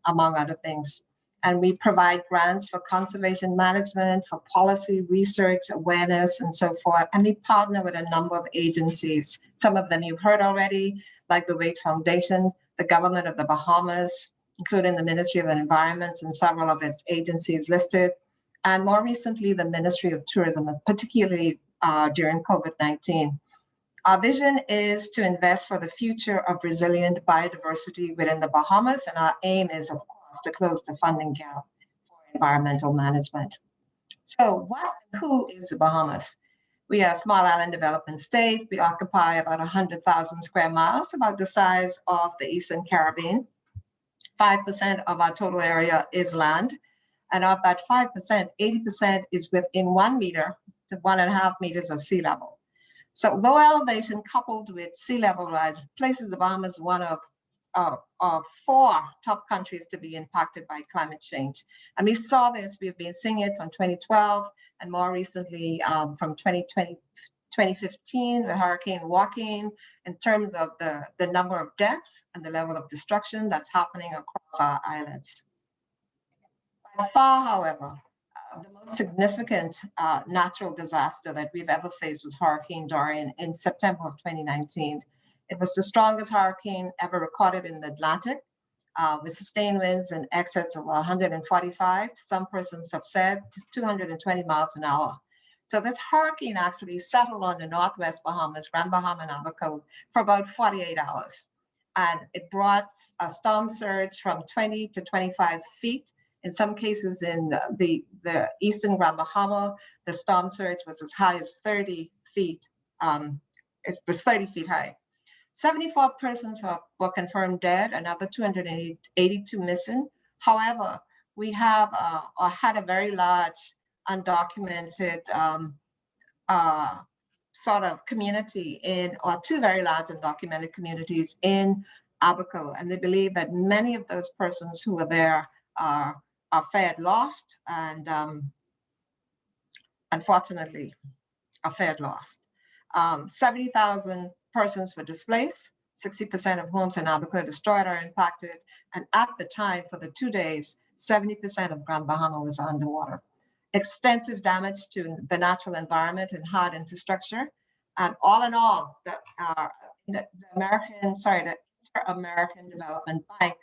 Speaker 5: among other things. And we provide grants for conservation management, for policy research, awareness, and so forth. And we partner with a number of agencies. Some of them you've heard already, like the Wade Foundation, the government of the Bahamas, including the Ministry of Environment and several of its agencies listed, and more recently, the Ministry of Tourism, particularly during COVID-19. Our vision is to invest for the future of resilient biodiversity within the Bahamas, and our aim is, of course, to close the funding gap for environmental management. So who is the Bahamas? We are a small island development state. We occupy about 100,000 square miles, about the size of the Eastern Caribbean. 5% of our total area is land, and of that 5%, 80% is within 1 meter to 1.5 meters of sea level. So low elevation coupled with sea level rise places the Bahamas one of 4 top countries to be impacted by climate change. And we saw this, we've been seeing it from 2012 and more recently from 2015, the Hurricane Joaquin, in terms of the number of deaths and the level of destruction that's happening across our islands. By far, however, the most significant natural disaster that we've ever faced was Hurricane Dorian in September of 2019. It was the strongest hurricane ever recorded in the Atlantic, with sustained winds in excess of 145, some persons have said 220 miles an hour. So this hurricane actually settled on the Northwest Bahamas, Grand Bahama and Abaco, for about 48 hours. And it brought a storm surge from 20 to 25 feet. In some cases in the Eastern Grand Bahama, the storm surge was as high as 30 feet. It was 30 feet high. 74 persons were confirmed dead, another 282 missing. However, we have had a very large undocumented sort of community or 2 very large undocumented communities in Abaco. And they believe that many of those persons who were there are fared lost, and unfortunately are fared lost. 70,000 persons were displaced, 60% of homes in Abaco destroyed or impacted, and at the time, for the 2 days, 70% of Grand Bahama was underwater. Extensive damage to the natural environment and hard infrastructure, And all in all, the Inter-American Development Bank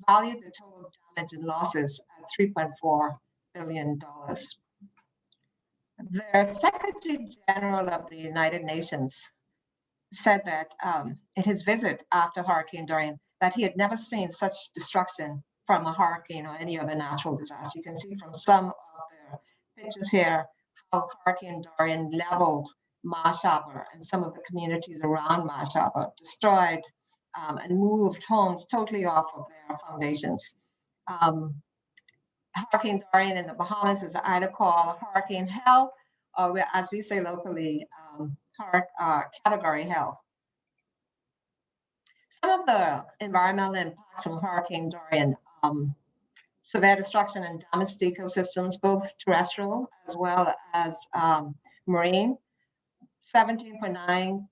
Speaker 5: valued the total damage and losses at $3.4 billion. The Secretary General of the United Nations said that in his visit after Hurricane Dorian, that he had never seen such destruction from a hurricane or any other natural disaster. You can see from some of the pictures here how Hurricane Dorian leveled Marsh Harbor and some of the communities around Marsh Harbor, destroyed and moved homes totally off of their foundations. Hurricane Dorian in the Bahamas is either called Hurricane Hell, or as we say locally, Category Hell. Some of the environmental impacts from Hurricane Dorian, severe destruction and damaged ecosystems, both terrestrial as well as marine. 17.9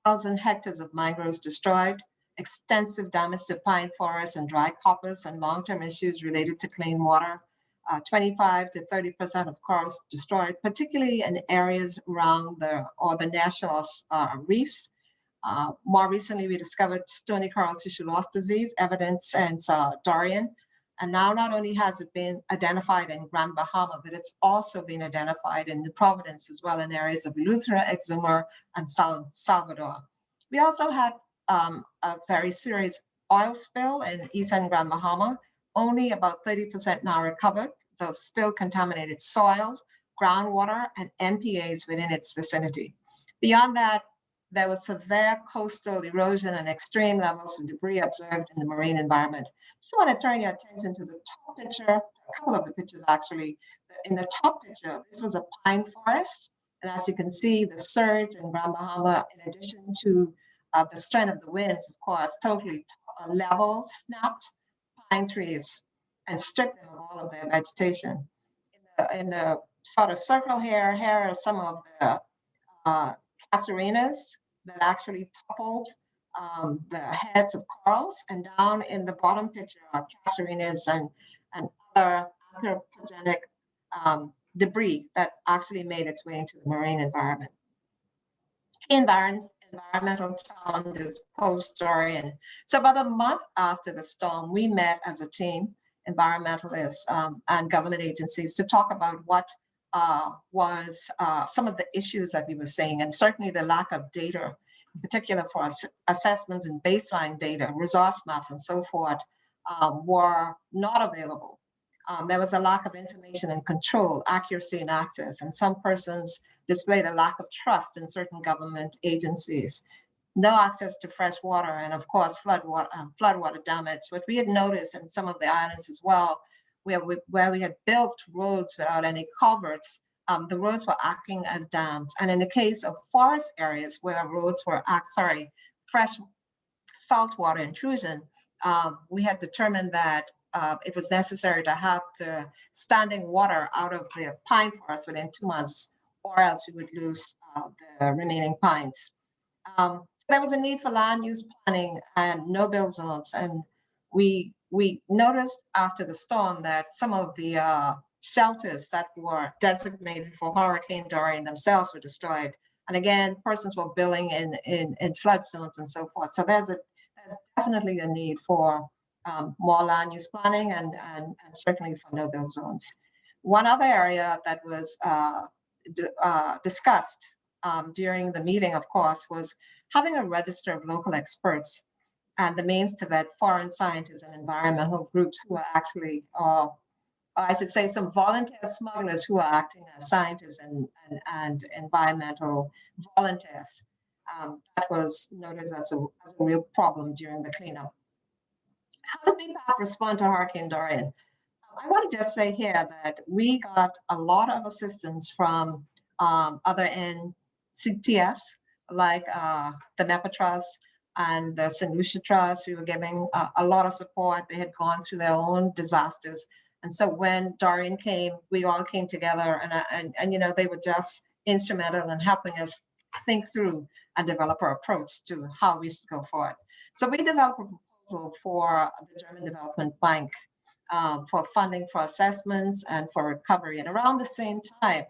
Speaker 5: thousand hectares of mangroves destroyed, extensive damage to pine forests and dry coppice, and long-term issues related to clean water. 25 to 30% of corals destroyed, particularly in areas around the national reefs. More recently, we discovered stony coral tissue loss disease, evidence since Dorian. And now not only has it been identified in Grand Bahama, but it's also been identified in New Providence as well, in areas of Eleuthera, Exuma, and San Salvador. We also had a very serious oil spill in eastern Grand Bahama. Only about 30% now recovered. The spill contaminated soil, groundwater, and MPAs within its vicinity. Beyond that, there was severe coastal erosion and extreme levels of debris observed in the marine environment. I want to turn your attention to the top picture, a couple of the pictures actually. In the top picture, this was a pine forest. And as you can see, the surge in Grand Bahama, in addition to the strength of the winds, of course, totally leveled, snapped pine trees and stripped them of all of their vegetation. In the sort of circle here are some of the casuarinas that actually toppled the heads of corals, and down in the bottom picture are casuarinas and other anthropogenic debris that actually made its way into the marine environment. Environmental challenges post-Dorian. So about a month after the storm, we met as a team, environmentalists and government agencies, to talk about what was some of the issues that we were seeing, and certainly the lack of data, in particular for assessments and baseline data, resource maps and so forth, were not available. There was a lack of information and control, accuracy and access, and some persons displayed a lack of trust in certain government agencies. No access to fresh water, and of course floodwater damage. What we had noticed in some of the islands as well, where we had built roads without any culverts, the roads were acting as dams. And in the case of forest areas where roads were fresh saltwater intrusion, we had determined that it was necessary to have the standing water out of the pine forest within 2 months, or else we would lose the remaining pines. There was a need for land use planning and no-build zones. And we noticed after the storm that some of the shelters that were designated for Hurricane Dorian themselves were destroyed. And again, persons were building in flood zones and so forth. So there's definitely a need for more land use planning and certainly for no-build zones. One other area that was discussed during the meeting, of course, was having a register of local experts and the means to vet foreign scientists and environmental groups who are actually, I should say, some volunteer smugglers who are acting as scientists and environmental volunteers. That was noted as a real problem during the cleanup. How did Bpaf respond to Hurricane Dorian? I want to just say here that we got a lot of assistance from other NCTFs, like the MEPA Trust and the Saint Lucia Trust. We were giving a lot of support. They had gone through their own disasters. And so when Dorian came, we all came together and you know, they were just instrumental in helping us think through and develop our approach to how we should go forward. So we developed a proposal for the German Development Bank for funding for assessments and for recovery. And around the same time,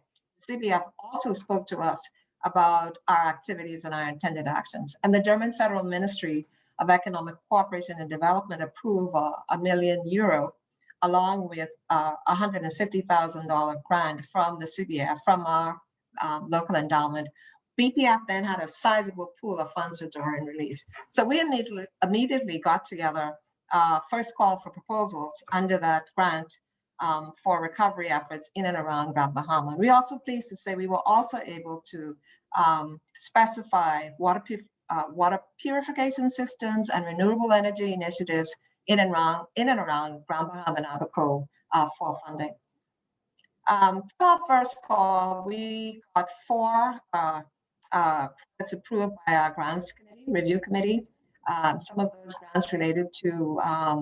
Speaker 5: CBF also spoke to us about our activities and our intended actions. And the German Federal Ministry of Economic Cooperation and Development approved €1 million, along with a $150,000 grant from the CBF, from our local endowment. Bpaf then had a sizable pool of funds for Dorian relief. So we immediately got together first call for proposals under that grant for recovery efforts in and around Grand Bahama. We're also pleased to say we were also able to specify water purification systems and renewable energy initiatives in and around Grand Bahama and Abaco for funding. For our first call, we got 4 projects approved by our grants committee, review committee. Some of those grants related to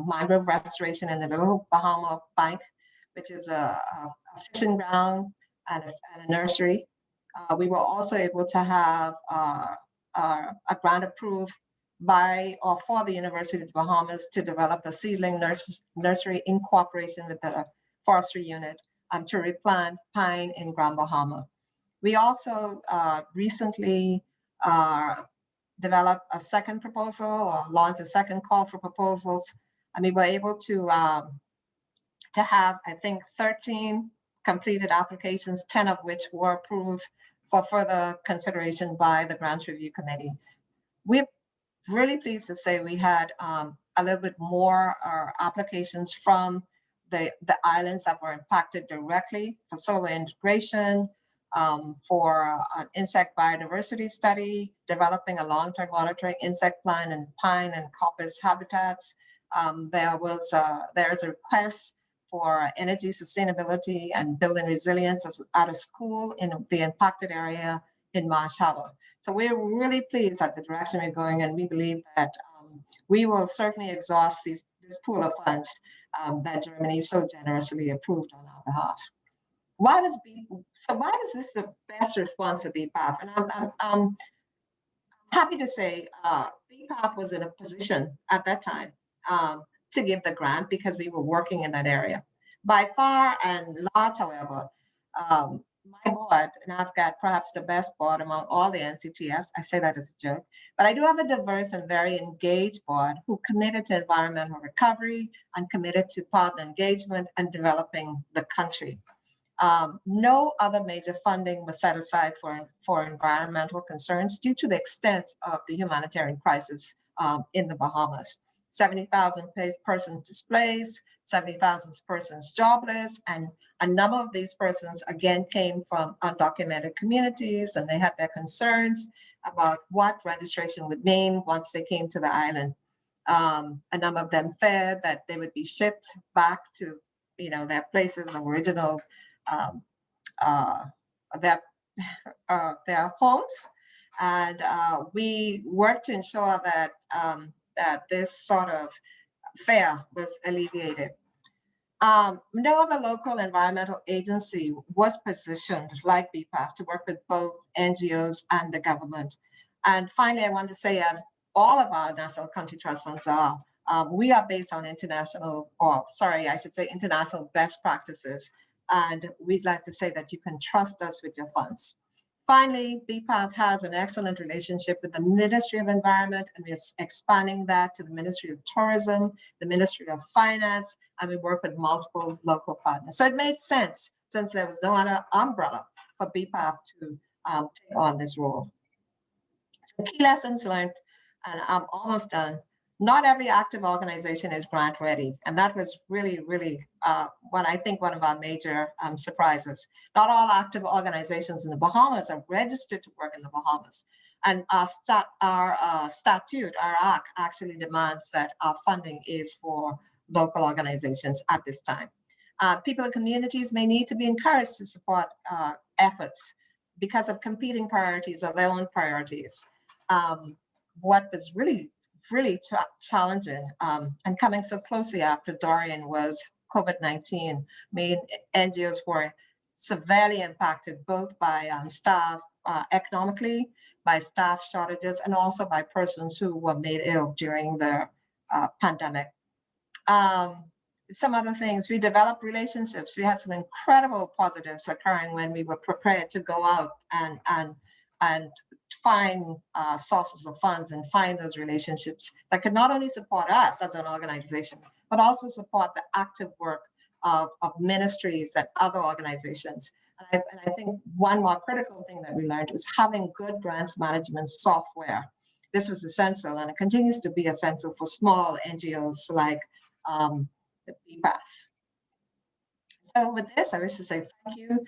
Speaker 5: Mangrove Restoration in the Little Bahama Bank, which is a fishing ground and a nursery. We were also able to have a grant approved by or for the University of the Bahamas to develop a seedling nursery in cooperation with the forestry unit to replant pine in Grand Bahama. We also recently developed a second proposal or launched a second call for proposals. And we were able to have, I think, 13 completed applications, 10 of which were approved for further consideration by the Grants Review Committee. We're really pleased to say we had a little bit more applications from the islands that were impacted directly for solar integration, for an insect biodiversity study, developing a long-term monitoring insect plan in pine and coppice habitats. There's a request for energy sustainability and building resilience at a school in the impacted area in Marsh Harbor. So we're really pleased at the direction we're going, and we believe that we will certainly exhaust this pool of funds that Germany so generously approved on our behalf. Why was this the best response for Bpaf? And I'm happy to say Bpaf was in a position at that time to give the grant because we were working in that area. By far and large, however, my board, and I've got perhaps the best board among all the NCTFs, I say that as a joke, but I do have a diverse and very engaged board who committed to environmental recovery and committed to partner engagement and developing the country. No other major funding was set aside for environmental concerns due to the extent of the humanitarian crisis in the Bahamas. 70,000 persons displaced, 70,000 persons jobless, and a number of these persons again came from undocumented communities, and they had their concerns about what registration would mean once they came to the island. A number of them feared that they would be shipped back to, their places of original, their homes, and we worked to ensure that that this sort of fear was alleviated. No other local environmental agency was positioned like Bpaf to work with both NGOs and the government. And finally, I want to say, as all of our national country trust funds are, we are based on international best practices. And we'd like to say that you can trust us with your funds. Finally, Bpaf has an excellent relationship with the Ministry of Environment, and we're expanding that to the Ministry of Tourism, the Ministry of Finance, and we work with multiple local partners. So it made sense, since there was no other umbrella for Bpaf to take on this role. So key lessons learned, and I'm almost done. Not every active organization is grant ready. And that was really, really one of our major surprises. Not all active organizations in the Bahamas are registered to work in the Bahamas. And our statute, our act, actually demands that our funding is for local organizations at this time. People in communities may need to be encouraged to support efforts because of competing priorities or their own priorities. What was really challenging and coming so closely after Dorian was COVID-19. I mean, NGOs were severely impacted both by staff economically, by staff shortages, and also by persons who were made ill during the pandemic. Some other things, we developed relationships. We had some incredible positives occurring when we were prepared to go out and and find sources of funds and find those relationships that could not only support us as an organization, but also support the active work of ministries and other organizations. And I think one more critical thing that we learned was having good grants management software. This was essential, and it continues to be essential for small NGOs like the Bpaf. So with this, I wish to say thank you,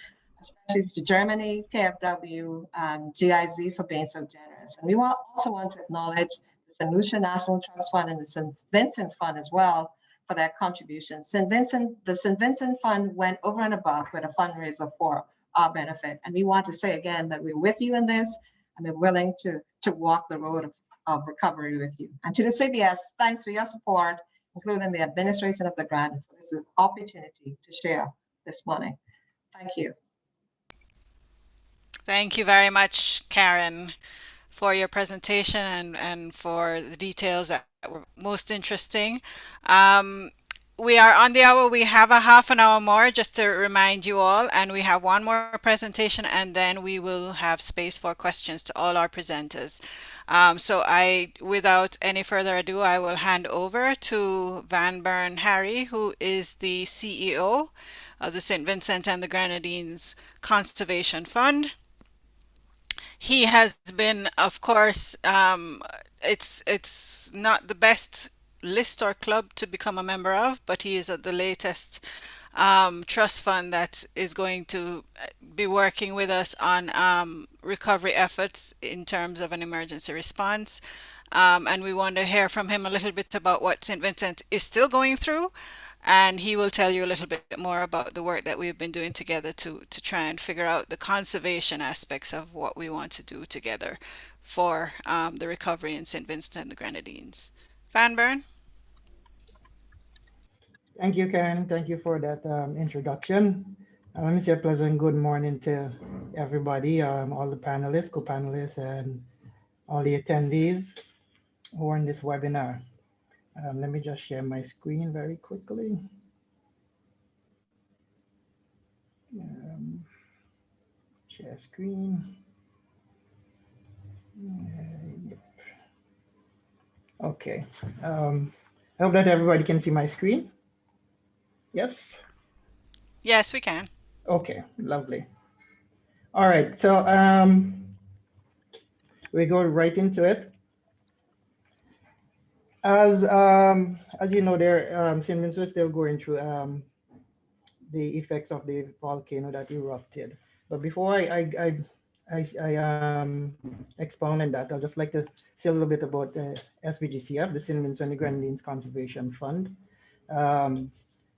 Speaker 5: especially to Germany, KfW, and GIZ for being so generous. And we also want to acknowledge the Saint Lucia National Trust Fund and the St. Vincent Fund as well for their contributions. The St. Vincent Fund went over and above with a fundraiser for our benefit. And we want to say again that we're with you in this, and we're willing to walk the road of recovery with you. And to the CBS, thanks for your support, including the administration of the grant, for this opportunity to share this morning. Thank you.
Speaker 1: Thank you very much, Karen, for your presentation and for the details that were most interesting. We are on the hour. We have a half an hour more just to remind you all, and we have one more presentation, and then we will have space for questions to all our presenters. So without any further ado, I will hand over to Van Buren Harry, who is the CEO of the St. Vincent and the Grenadines Conservation Fund. He has been, of course, it's not the best list or club to become a member of, but he is at the latest trust fund that is going to be working with us on recovery efforts in terms of an emergency response. And we want to hear from him a little bit about what St. Vincent is still going through. And he will tell you a little bit more about the work that we've been doing together to try and figure out the conservation aspects of what we want to do together for the recovery in St. Vincent and the Grenadines. Van Buren?
Speaker 6: Thank you, Karen. Thank you for that introduction. Let me say a pleasant good morning to everybody, all the panelists, co-panelists, and all the attendees who are in this webinar. Let me just share my screen very quickly. Share screen. Yep. Okay. I hope that everybody can see my screen. Yes?
Speaker 1: Yes, we can.
Speaker 6: Okay, lovely. All right, so we go right into it. As you know, St. Vincent is still going through the effects of the volcano that erupted. But before I expound on that, I'd just like to say a little bit about the SVGCF, the St. Vincent and the Grenadines Conservation Fund.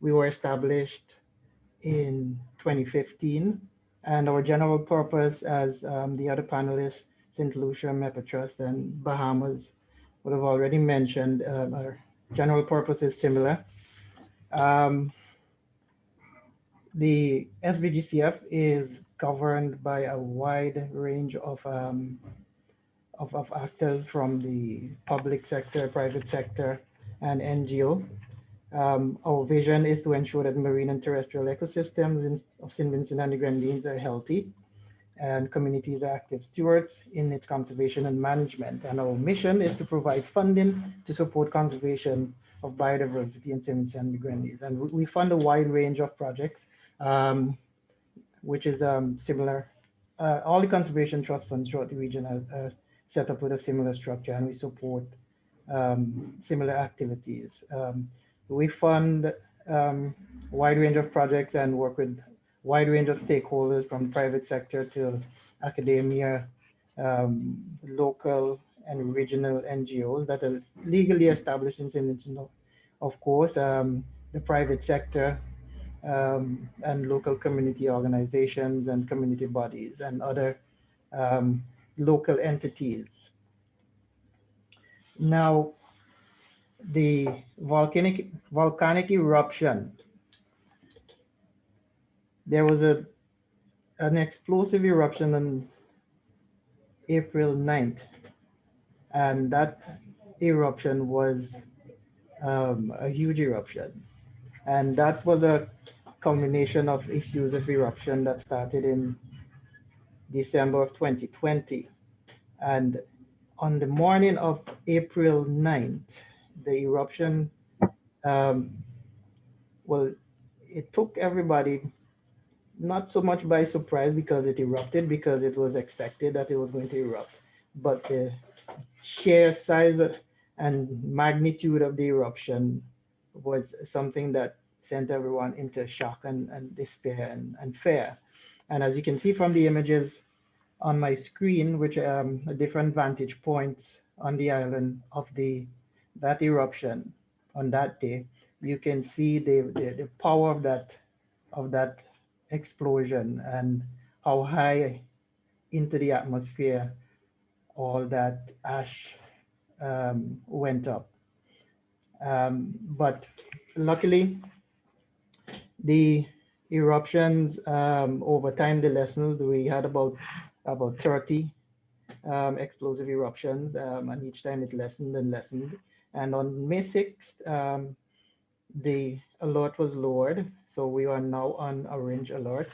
Speaker 6: We were established in 2015, and our general purpose, as the other panelists, Saint Lucia, MEPA Trust, and Bahamas would have already mentioned, our general purpose is similar. The SVGCF is governed by a wide range of actors from the public sector, private sector, and NGO. Our vision is to ensure that marine and terrestrial ecosystems of St. Vincent and the Grenadines are healthy and communities are active stewards in its conservation and management. And our mission is to provide funding to support conservation of biodiversity in St. Vincent and the Grenadines. And we fund a wide range of projects, which is similar. All the conservation trust funds throughout the region are set up with a similar structure, and we support similar activities. We fund a wide range of projects and work with wide range of stakeholders from private sector to academia, local and regional NGOs that are legally established in St. Vincent. Of course, the private sector and local community organizations and community bodies and other local entities. Now, the volcanic eruption, there was an explosive eruption on April 9th, and that eruption was a huge eruption, and that was a culmination of issues of eruption that started in December of 2020. And on the morning of April 9th, the eruption, well, it took everybody not so much by surprise because it erupted, because it was expected that it was going to erupt, but the sheer size and magnitude of the eruption was something that sent everyone into shock and despair and fear. And as you can see from the images on my screen, which are different vantage points on the island of that eruption on that day, you can see the power of that explosion and how high into the atmosphere all that ash went up. But luckily, the eruptions over time, the lessons, we had about 30 explosive eruptions, and each time it lessened and lessened. And on May 6th, the alert was lowered. So we are now on orange alert.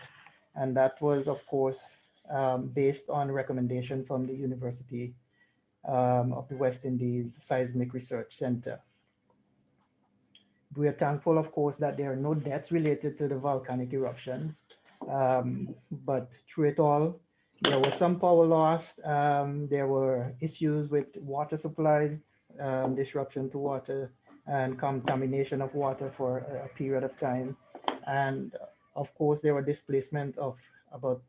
Speaker 6: And that was, of course, based on recommendation from the University of the West Indies Seismic Research Center. We are thankful, of course, that there are no deaths related to the volcanic eruptions. But through it all, there was some power loss. There were issues with water supplies, disruption to water, and contamination of water for a period of time. And of course, there were displacement of about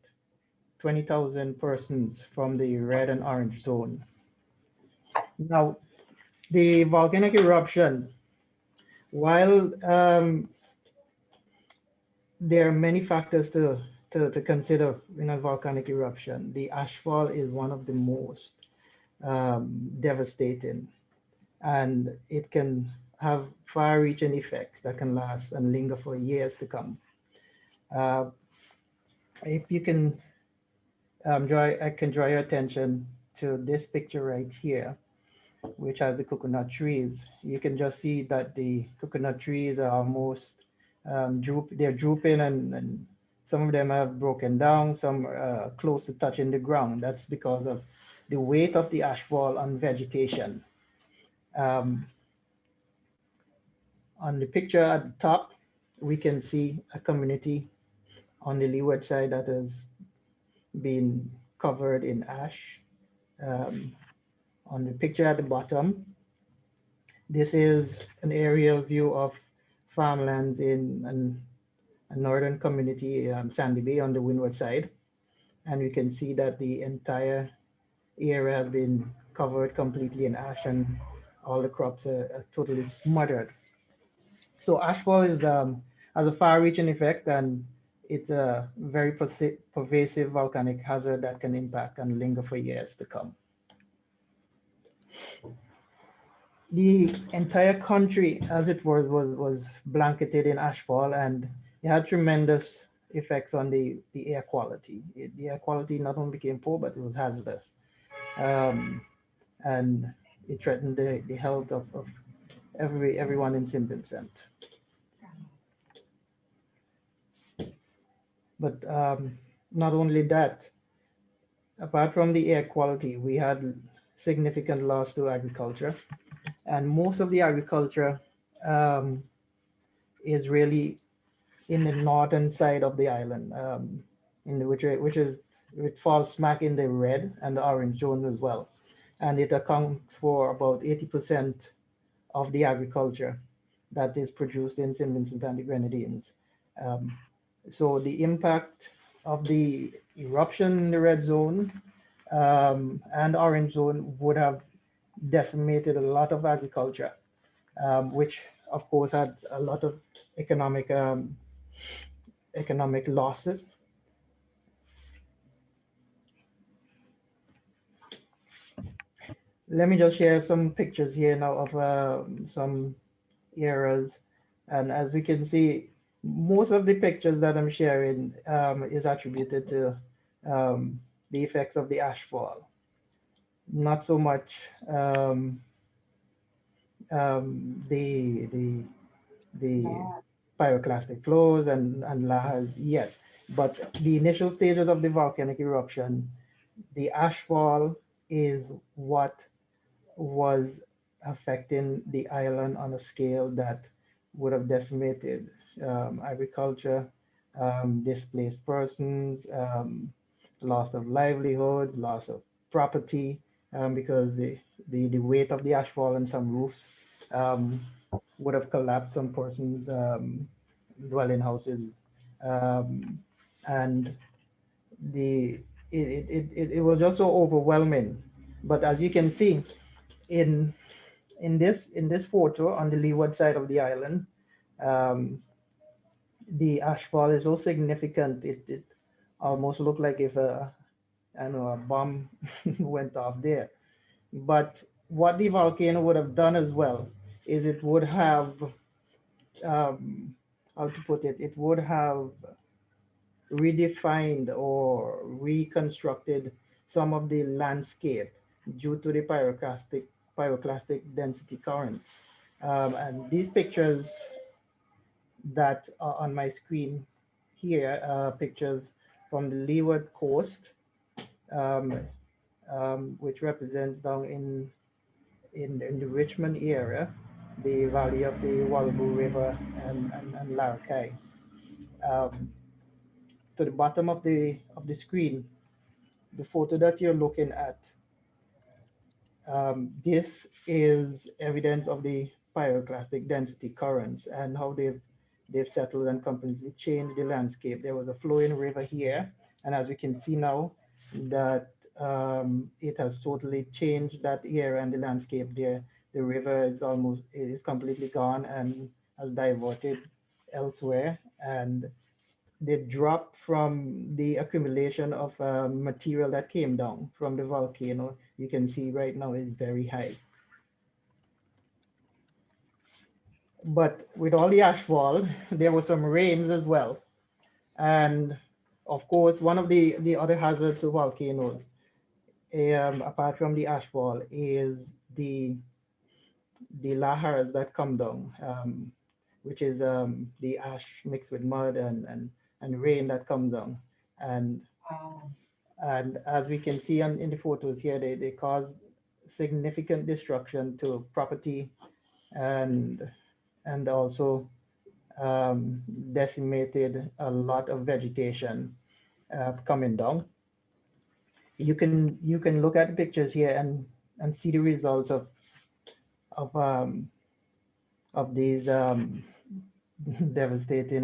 Speaker 6: 20,000 persons from the red and orange zone. Now, the volcanic eruption, while there are many factors to consider in a volcanic eruption, the ashfall is one of the most devastating, and it can have far-reaching effects that can last and linger for years to come. If you can I can draw your attention to this picture right here, which has the coconut trees. You can just see that the coconut trees are almost they're drooping, and some of them have broken down, some are close to touching the ground. That's because of the weight of the ashfall on vegetation. On the picture at the top, we can see a community on the leeward side that has been covered in ash. On the picture at the bottom, this is an aerial view of farmlands in a northern community, Sandy Bay, on the windward side. And we can see that the entire area has been covered completely in ash, and all the crops are totally smothered. So ashfall has a far-reaching effect, and it's a very pervasive volcanic hazard that can impact and linger for years to come. The entire country, as it was blanketed in ashfall, and it had tremendous effects on the air quality. The air quality not only became poor, but it was hazardous. And it threatened the health of everyone in St. Vincent. But not only that, apart from the air quality, we had significant loss to agriculture. And most of the agriculture is really in the northern side of the island, which falls smack in the red and the orange zones as well. And it accounts for about 80% of the agriculture that is produced in St. Vincent and the Grenadines. So the impact of the eruption in the red zone and orange zone would have decimated a lot of agriculture, which of course had a lot of economic losses. Let me just share some pictures here now of some areas. And as we can see, most of the pictures that I'm sharing is attributed to the effects of the ashfall. Not so much the pyroclastic flows and lahars yet. But the initial stages of the volcanic eruption, the ashfall is what was affecting the island on a scale that would have decimated agriculture, displaced persons, loss of livelihoods, loss of property, because the weight of the ashfall and some roofs um, would have collapsed some persons' dwelling houses. And the it was just so overwhelming. But as you can see in this photo on the leeward side of the island, um, the ashfall is so significant it almost looked like if I don't know, a bomb went off there. But what the volcano would have done as well is it would have um, how to put it, it would have redefined or reconstructed some of the landscape due to the pyroclastic density currents. And these pictures that are on my screen here are pictures from the leeward coast, um, which represents down in the Richmond area, the valley of the Walboo River and Laracay. Um, to the bottom of the screen, the photo that you're looking at, this is evidence of the pyroclastic density currents and how they've settled and completely changed the landscape. There was a flowing river here, and as we can see now, that it has totally changed that area and the landscape there. The river is completely gone and has diverted elsewhere, and the drop from the accumulation of material that came down from the volcano, you can see right now is very high. But with all the ashfall, there were some rains as well. And of course, one of the other hazards of volcanoes, apart from the ashfall, is the lahars that come down, which is the ash mixed with mud and rain that comes down. And and as we can see in the photos here, they cause significant destruction to property and also decimated a lot of vegetation coming down. You can look at the pictures here and see the results of these devastating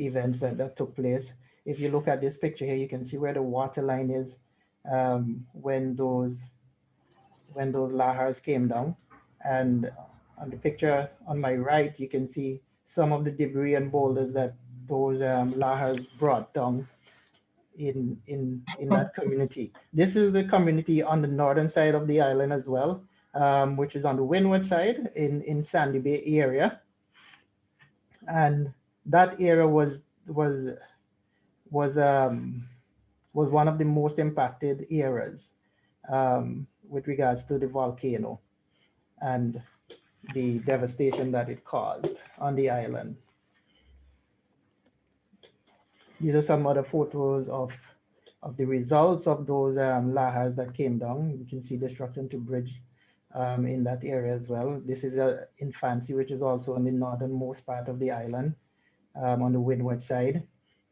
Speaker 6: events that took place. If you look at this picture here, you can see where the water line is when those lahars came down. And on the picture on my right, you can see some of the debris and boulders that those lahars brought down in that community. This is the community on the northern side of the island as well, which is on the windward side in Sandy Bay area. And that area was one of the most impacted areas with regards to the volcano and the devastation that it caused on the island. These are some other photos of the results of those lahars that came down. You can see destruction to bridge in that area as well. This is in Fancy, which is also on the northernmost part of the island on the windward side.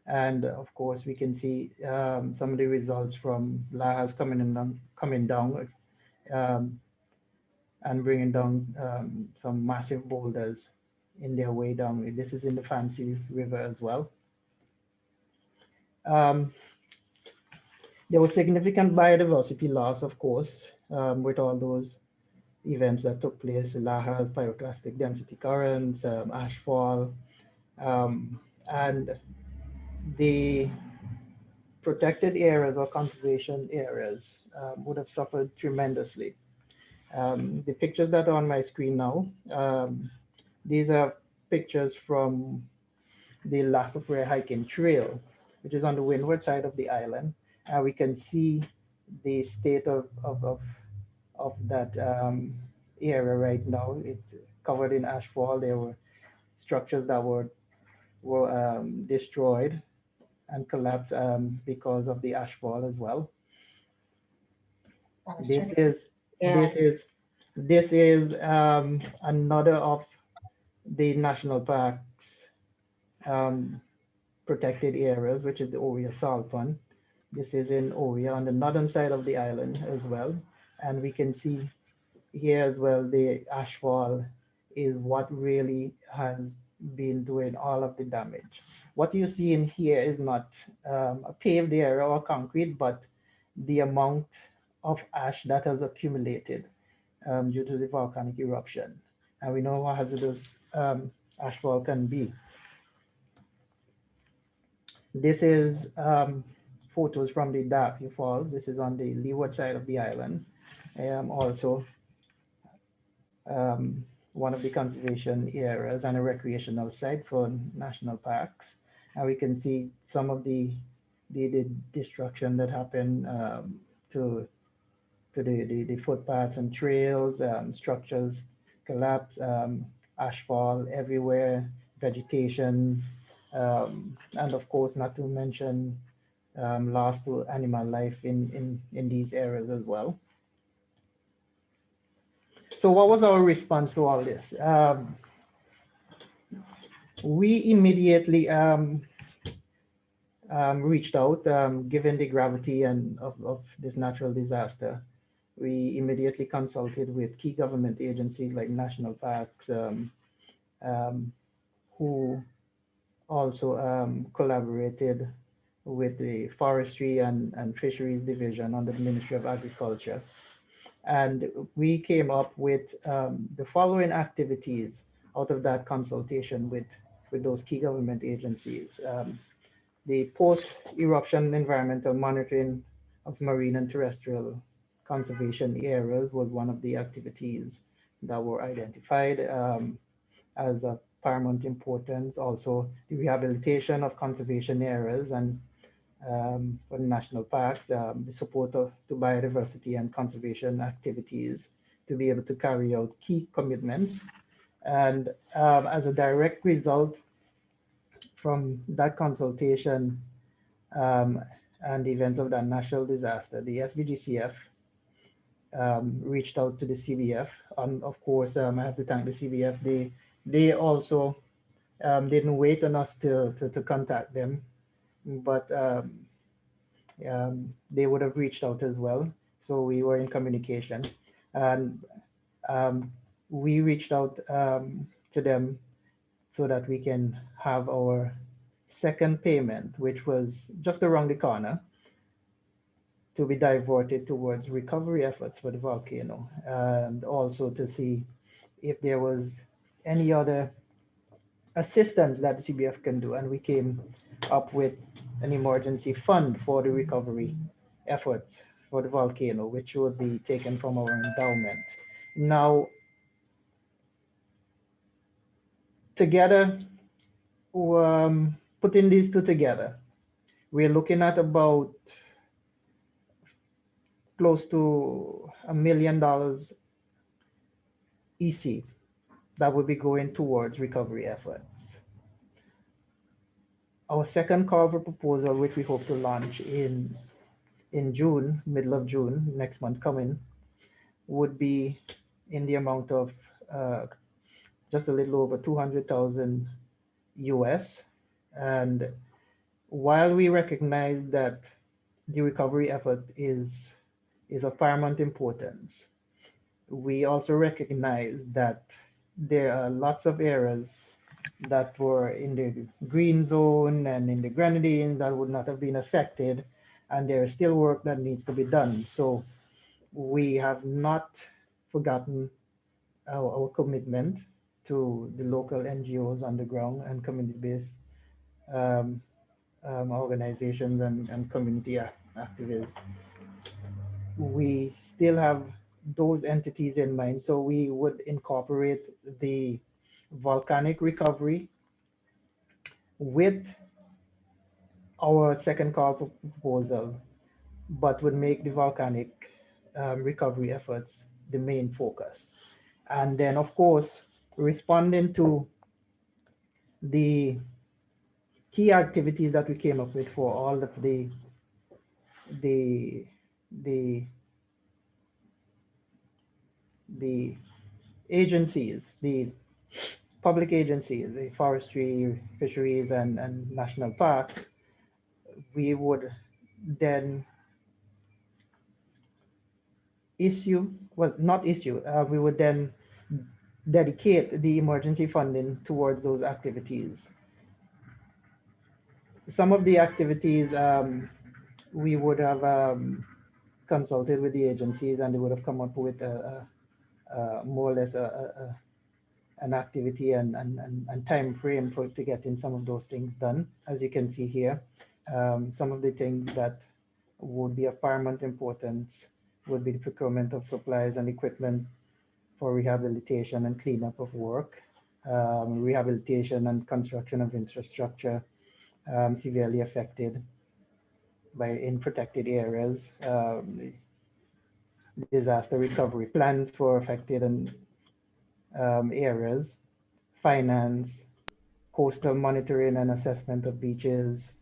Speaker 6: And of course, we can see some of the results from lahars coming down and bringing down some massive boulders in their way down. This is in the Fancy River as well. There was significant biodiversity loss, of course, with all those events that took place, lahars, pyroclastic density currents, ashfall, and the protected areas or conservation areas would have suffered tremendously. The pictures that are on my screen now, these are pictures from the La Sofre hiking trail, which is on the windward side of the island. We can see the state of that area right now. It's covered in ashfall. There were structures that were destroyed, and collapse because of the ashfall as well.
Speaker 5: That's
Speaker 6: This
Speaker 5: true.
Speaker 6: is
Speaker 5: Yeah.
Speaker 6: this is another of the national parks protected areas, which is the Oria Salt Fund. This is in Oria on the northern side of the island as well. And we can see here as well, the ashfall is what really has been doing all of the damage. What you see in here is not a paved area or concrete, but the amount of ash that has accumulated due to the volcanic eruption. And we know how hazardous ashfall can be. This is photos from the Darky Falls. This is on the leeward side of the island. Also, one of the conservation areas and a recreational site for national parks. And we can see some of the destruction that happened to the footpaths and trails, structures collapse, ashfall everywhere, vegetation, and of course, not to mention loss to animal life in these areas as well. So what was our response to all this? We immediately reached out, given the gravity of this natural disaster. We immediately consulted with key government agencies like national parks, who also collaborated with the forestry and fisheries division under the Ministry of Agriculture. And we came up with the following activities out of that consultation with those key government agencies. The post-eruption environmental monitoring of marine and terrestrial conservation areas was one of the activities that were identified as of paramount importance. Also, the rehabilitation of conservation areas and for the national parks, the support to biodiversity and conservation activities to be able to carry out key commitments. And as a direct result from that consultation and the events of that natural disaster, the SVGCF reached out to the CBF. Of course, I have to thank the CBF. They also didn't wait on us to contact them, but they would have reached out as well. So we were in communication, and we reached out to them so that we can have our second payment, which was just around the corner, to be diverted towards recovery efforts for the volcano, and also to see if there was any other assistance that the CBF can do. And we came up with an emergency fund for the recovery efforts for the volcano, which would be taken from our endowment. Now, together, putting these two together, we're looking at about close to $1 million EC that will be going towards recovery efforts. Our second call for proposal, which we hope to launch in June, middle of June, next month coming, would be in the amount of just a little over 200,000 US. And while we recognize that the recovery effort is of paramount importance, we also recognize that there are lots of areas that were in the green zone and in the Grenadines that would not have been affected, and there is still work that needs to be done. So we have not forgotten our commitment to the local NGOs on the ground and community-based organizations and community activists. We still have those entities in mind, so we would incorporate the volcanic recovery with our second call for proposal, but would make the volcanic recovery efforts the main focus. And then, of course, responding to the key activities that we came up with for all of the agencies, the public agencies, the forestry, fisheries, and national parks, we would then issue, well, not issue, we would then dedicate the emergency funding towards those activities. Some of the activities we would have consulted with the agencies, and they would have come up with more or less an activity and time frame for to getting some of those things done. As you can see here, some of the things that would be of paramount importance would be the procurement of supplies and equipment for rehabilitation and cleanup of work, rehabilitation and construction of infrastructure severely affected in protected areas, disaster recovery plans for affected areas, finance, coastal monitoring and assessment of beaches,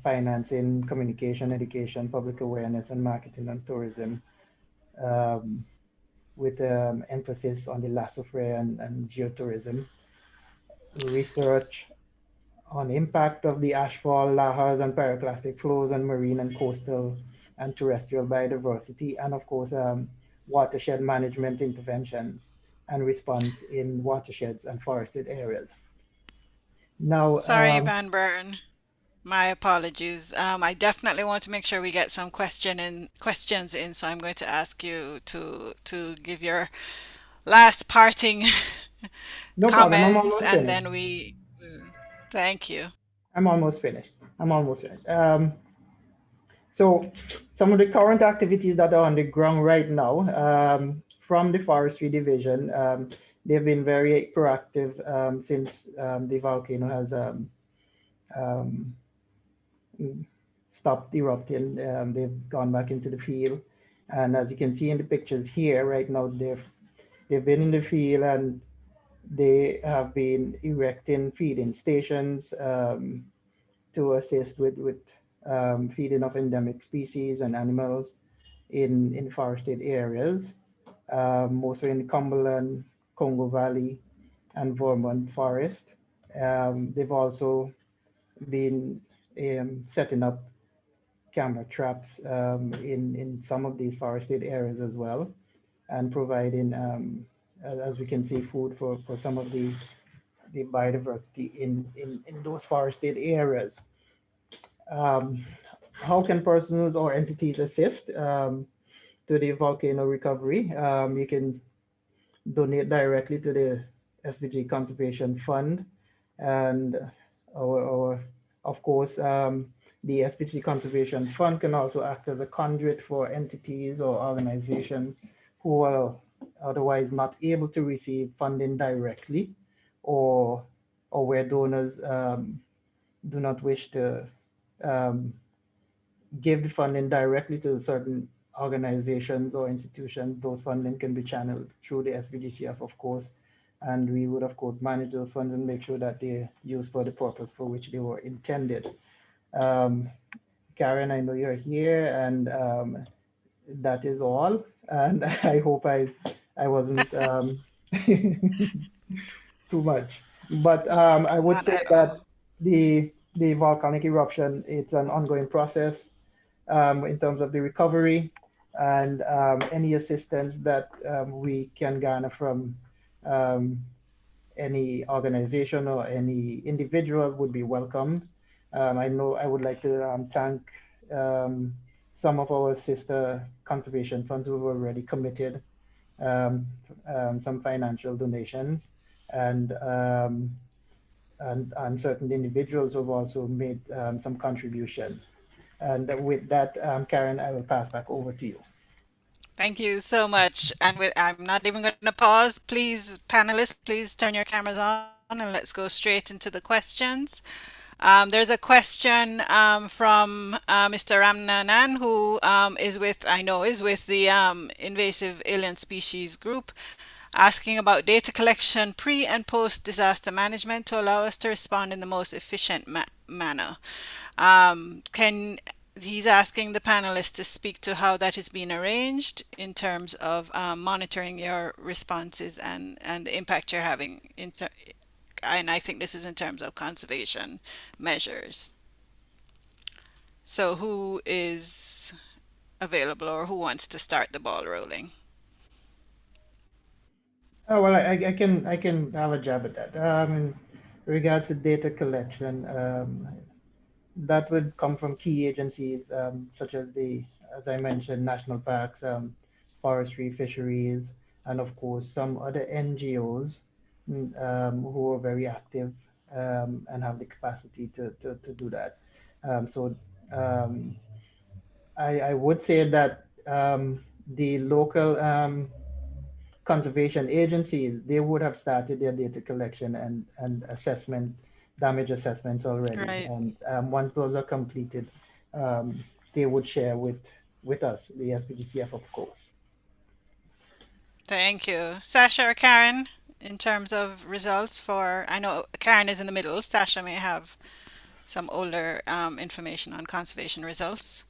Speaker 6: financing, communication, education, public awareness, and marketing and tourism, with emphasis on the laissez-faire and geotourism, research on impact of the ashfall, lahars, and pyroclastic flows on marine and coastal and terrestrial biodiversity, and of course, watershed management interventions and response in watersheds and forested areas. Now,
Speaker 1: Sorry, Van Burn. My apologies. I definitely want to make sure we get some questions in, so I'm going to ask you to give your last parting
Speaker 6: no problem. I'm
Speaker 1: comments,
Speaker 6: almost
Speaker 1: and
Speaker 6: finished.
Speaker 1: then thank you.
Speaker 6: I'm almost finished. So some of the current activities that are on the ground right now, from the forestry division, they've been very proactive since the volcano has stopped erupting. They've gone back into the field, and as you can see in the pictures here right now, they've been in the field, and they have been erecting feeding stations to assist with feeding of endemic species and animals in forested areas, mostly in the Cumberland, Congo Valley, and Vermont forest. They've also been setting up camera traps in some of these forested areas as well, and providing, as we can see, food for some of the biodiversity in those forested areas. How can persons or entities assist to the volcano recovery? You can donate directly to the SVG Conservation Fund, and or of course, the SVG Conservation Fund can also act as a conduit for entities or organizations who are otherwise not able to receive funding directly, or where donors do not wish to give the funding directly to certain organizations or institutions. Those funding can be channeled through the SVGCF, of course, and we would, of course, manage those funds and make sure that they're used for the purpose for which they were intended. Karen, I know you're here, and that is all. And I hope I wasn't too much, but I would
Speaker 1: Not
Speaker 6: say
Speaker 1: at
Speaker 6: that
Speaker 1: all.
Speaker 6: the volcanic eruption, it's an ongoing process in terms of the recovery, and any assistance that we can garner from any organization or any individual would be welcomed. I know I would like to thank some of our sister conservation funds who have already committed some financial donations, and certain individuals who have also made some contributions. And with that, Karen, I will pass back over to you.
Speaker 1: Thank you so much. And I'm not even going to pause. Please, panelists, please turn your cameras on, and let's go straight into the questions. There's a question from Mr. Ramnanan, who is with the Invasive Alien Species Group, asking about data collection pre and post disaster management to allow us to respond in the most efficient manner. He's asking the panelists to speak to how that is being arranged in terms of monitoring your responses and the impact you're having and I think this is in terms of conservation measures. So who is available or who wants to start the ball rolling?
Speaker 6: Oh, well, I can have a jab at that. In regards to data collection, that would come from key agencies such as as I mentioned, national parks, forestry, fisheries, and of course some other NGOs who are very active and have the capacity to do that. So I would say that the local conservation agencies, they would have started their data collection and assessment, damage assessments already.
Speaker 1: Right.
Speaker 6: And once those are completed, they would share with us, the SVGCF, of course.
Speaker 1: Thank you. Sasha or Karen, in terms of results I know Karen is in the middle. Sasha may have some older information on conservation results.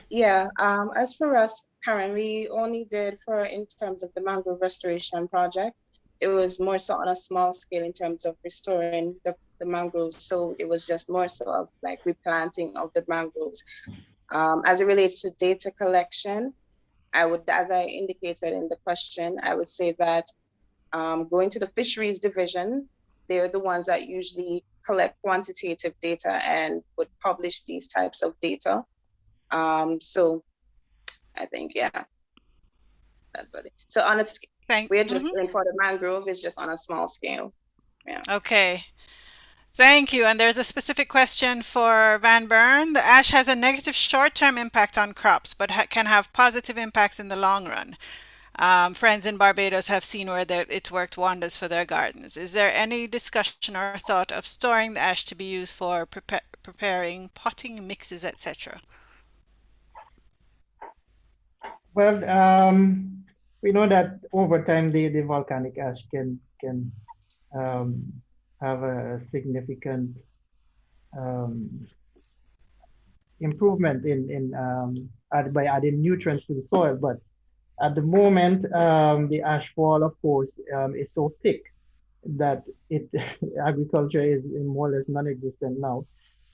Speaker 4: Yeah, as for us, currently only did in terms of the Mangrove Restoration project, it was more so on a small scale in terms of restoring the mangroves. So it was just more so of like replanting of the mangroves. As it relates to data collection, as I indicated in the question, I would say that going to the fisheries division, they're the ones that usually collect quantitative data and would publish these types of data. So I think, yeah, that's what it is. So on a we're just doing for the mangrove, is just on a small scale. Yeah.
Speaker 1: Okay. Thank you. And there's a specific question for Van Bern. The ash has a negative short-term impact on crops, but can have positive impacts in the long run. Friends in Barbados have seen where it's worked wonders for their gardens. Is there any discussion or thought of storing the ash to be used for preparing potting mixes, etc.?
Speaker 6: Well, we know that over time the volcanic ash can have a significant improvement by adding nutrients to the soil. But at the moment, the ash fall, of course, is so thick that agriculture is more or less non-existent now.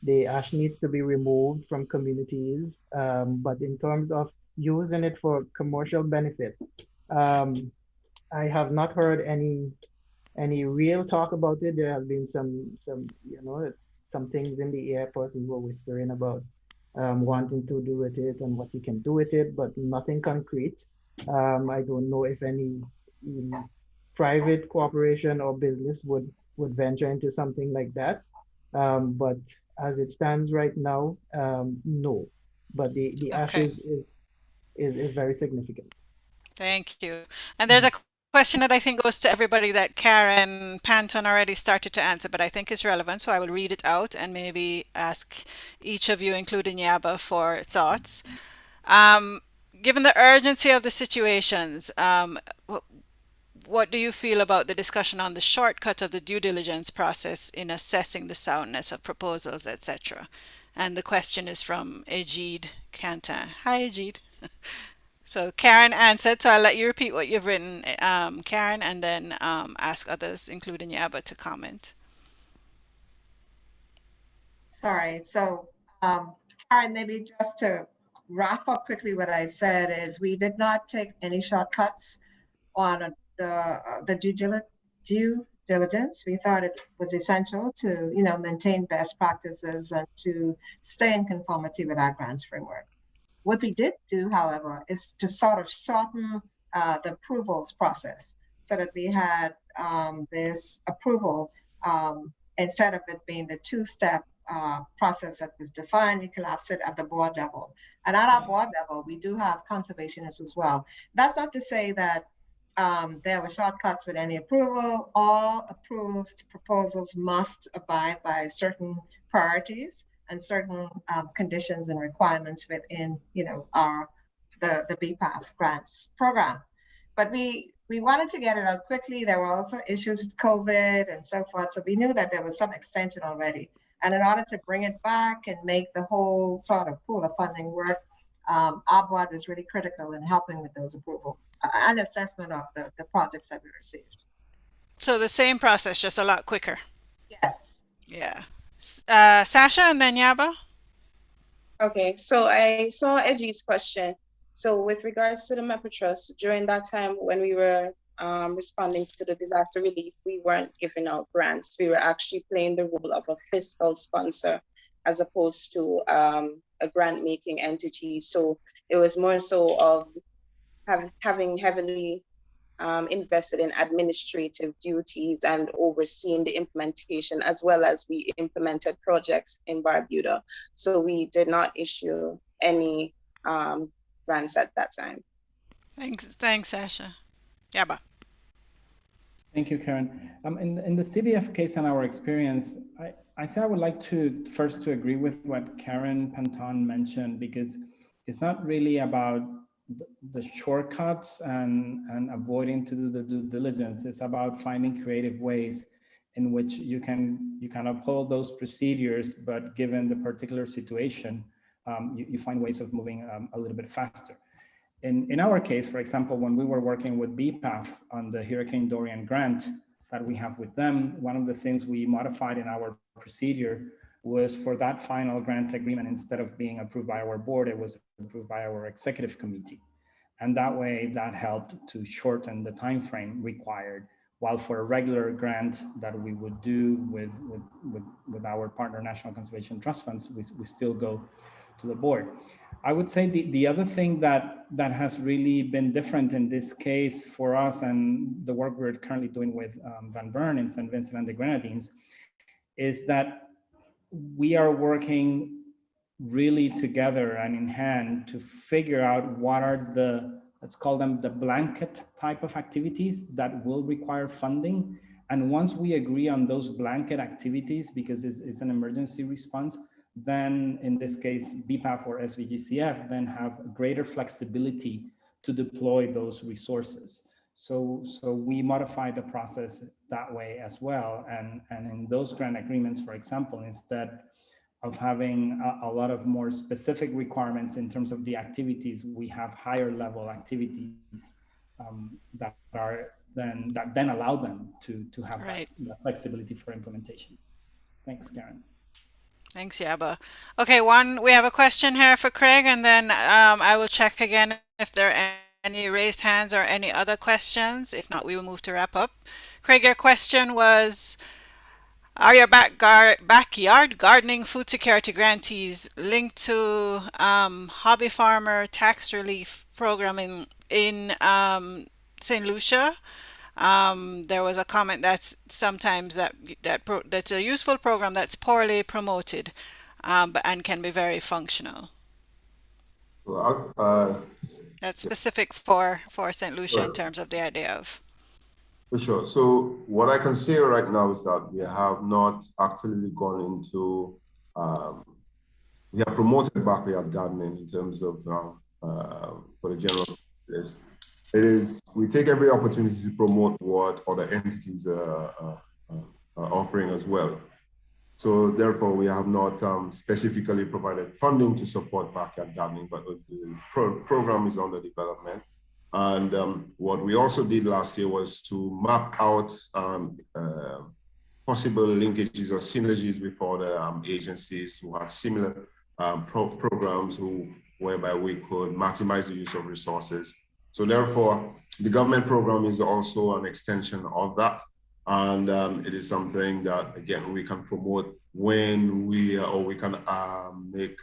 Speaker 6: The ash needs to be removed from communities, but in terms of using it for commercial benefit, I have not heard any real talk about it. There have been some things in the air. Persons were whispering about wanting to do with it and what you can do with it, but nothing concrete. I don't know if any private corporation or business would venture into something like that. But as it stands right now, no. But the ash is very significant.
Speaker 1: Thank you. And there's a question that I think goes to everybody that Karen Panton already started to answer, but I think is relevant, so I will read it out and maybe ask each of you, including Yaba, for thoughts. Given the urgency of the situations, what do you feel about the discussion on the shortcut of the due diligence process in assessing the soundness of proposals, etc.? And the question is from Ejid Kantan. Hi, Ejid. So Karen answered, so I'll let you repeat what you've written, Karen, and then ask others, including Yaba, to comment.
Speaker 5: Sorry. So, Karen, maybe just to wrap up quickly what I said is we did not take any shortcuts on the due diligence. We thought it was essential to, maintain best practices and to stay in conformity with our grants framework. What we did do, however, is to sort of shorten the approvals process so that we had this approval, instead of it being the two-step process that was defined, we collapsed it at the board level. And at our board level, we do have conservationists as well. That's not to say that there were shortcuts with any approval. All approved proposals must abide by certain priorities and certain conditions and requirements within, the Bpaf grants program. But we wanted to get it out quickly. There were also issues with COVID and so forth. So we knew that there was some extension already. And in order to bring it back and make the whole sort of pool of funding work, our board was really critical in helping with those approval and assessment of the projects that we received.
Speaker 1: So the same process, just a lot quicker.
Speaker 5: Yes.
Speaker 1: Yeah. Sasha and then Yaba.
Speaker 4: Okay, so I saw Edgy's question. So with regards to the MEPA Trust, during that time when we were responding to the disaster relief, we weren't giving out grants. We were actually playing the role of a fiscal sponsor as opposed to a grant-making entity. So it was more so of having heavily invested in administrative duties and overseeing the implementation, as well as we implemented projects in Barbuda. So we did not issue any grants at that time.
Speaker 1: Thanks, Sasha. Yaba.
Speaker 2: Thank you, Karen. In the CBF case and our experience, I say I would like to first to agree with what Karen Panton mentioned, because it's not really about the shortcuts and avoiding to do the due diligence. It's about finding creative ways in which you can uphold those procedures, but given the particular situation, you find ways of moving a little bit faster. In our case, for example, when we were working with Bpaf on the Hurricane Dorian grant that we have with them, one of the things we modified in our procedure was for that final grant agreement, instead of being approved by our board, it was approved by our executive committee. And that way, that helped to shorten the time frame required. While for a regular grant that we would do with our partner National Conservation Trust funds, we still go to the board. I would say the other thing that has really been different in this case for us, and the work we're currently doing with Van Buren in St. Vincent and the Grenadines, is that we are working really together and in hand to figure out what are the, let's call them the blanket type of activities that will require funding. And once we agree on those blanket activities, because it's an emergency response, then in this case, Bpaf or SVGCF then have greater flexibility to deploy those resources. So we modify the process that way as well. And in those grant agreements, for example, instead of having a lot of more specific requirements in terms of the activities, we have higher level activities that then allow them to have that flexibility for implementation. Thanks, Karen.
Speaker 1: Thanks, Yaba. Okay, we have a question here for Craig, and then I will check again if there are any raised hands or any other questions. If not, we will move to wrap up. Craig, your question was, are your backyard gardening food security grantees linked to hobby farmer tax relief program in Saint Lucia? There was a comment that's sometimes that's a useful program that's poorly promoted, and can be very functional.
Speaker 3: So
Speaker 1: that's specific for St. Lucia in terms of the idea of.
Speaker 3: For sure. So what I can say right now is that we have not actually gone into, we have promoted backyard gardening in terms of, for the general public. It is, we take every opportunity to promote what other entities are offering as well. So therefore, we have not specifically provided funding to support backyard gardening, but the program is under development. And what we also did last year was to map out possible linkages or synergies with other agencies who had similar programs whereby we could maximize the use of resources. So therefore, the government program is also an extension of that. And it is something that, again, we can promote when we can make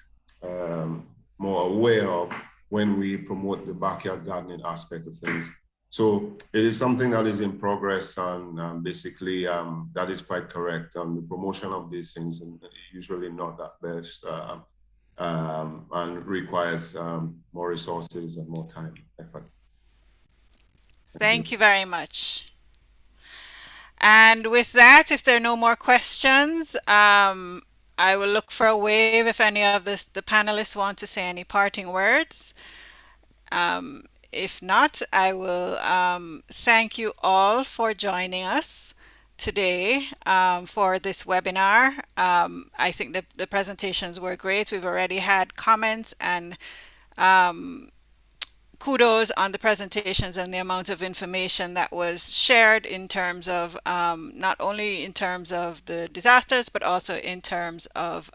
Speaker 3: more aware of when we promote the backyard gardening aspect of things. So it is something that is in progress, and basically that is quite correct. The promotion of these things is usually not that best and requires more resources and more time, effort.
Speaker 1: Thank you very much. And with that, if there are no more questions, I will look for a wave if any of the panelists want to say any parting words. If not, I will thank you all for joining us today for this webinar. I think the presentations were great. We've already had comments and kudos on the presentations and the amount of information that was shared in terms of not only in terms of the disasters, but also in terms of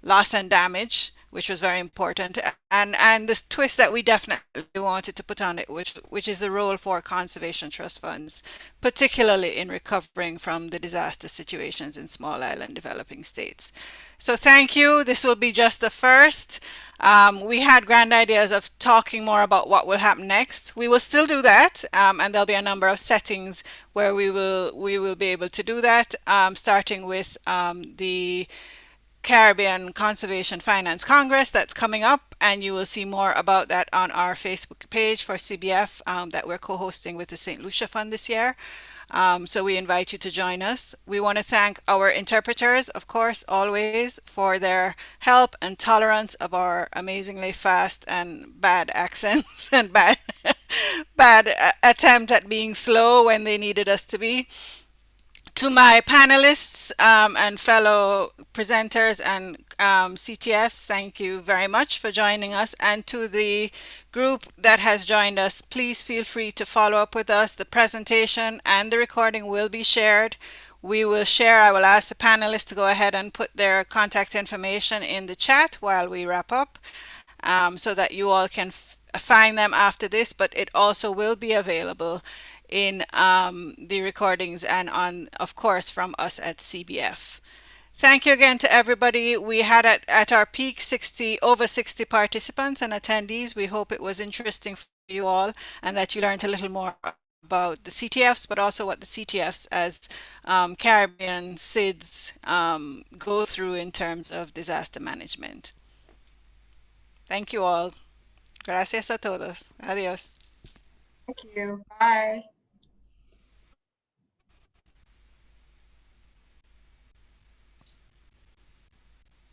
Speaker 1: loss and damage, which was very important. And this twist that we definitely wanted to put on it, which is the role for conservation trust funds, particularly in recovering from the disaster situations in small island developing states. So thank you. This will be just the first. We had grand ideas of talking more about what will happen next. We will still do that, and there'll be a number of settings where we will be able to do that, starting with the Caribbean Conservation Finance Congress that's coming up, and you will see more about that on our Facebook page for CBF that we're co-hosting with the Saint Lucia Fund this year. So we invite you to join us. We want to thank our interpreters, of course, always for their help and tolerance of our amazingly fast and bad accents and bad attempt at being slow when they needed us to be. To my panelists and fellow presenters and CTFs, thank you very much for joining us. And to the group that has joined us, please feel free to follow up with us. The presentation and the recording will be shared. We will share, I will ask the panelists to go ahead and put their contact information in the chat while we wrap up so that you all can find them after this, but it also will be available in the recordings and on, of course, from us at CBF. Thank you again to everybody. We had at our peak over 60 participants and attendees. We hope it was interesting for you all and that you learned a little more about the CTFs, but also what the CTFs as Caribbean SIDS go through in terms of disaster management. Thank you all. Gracias a todos. Adiós.
Speaker 5: Thank you. Bye.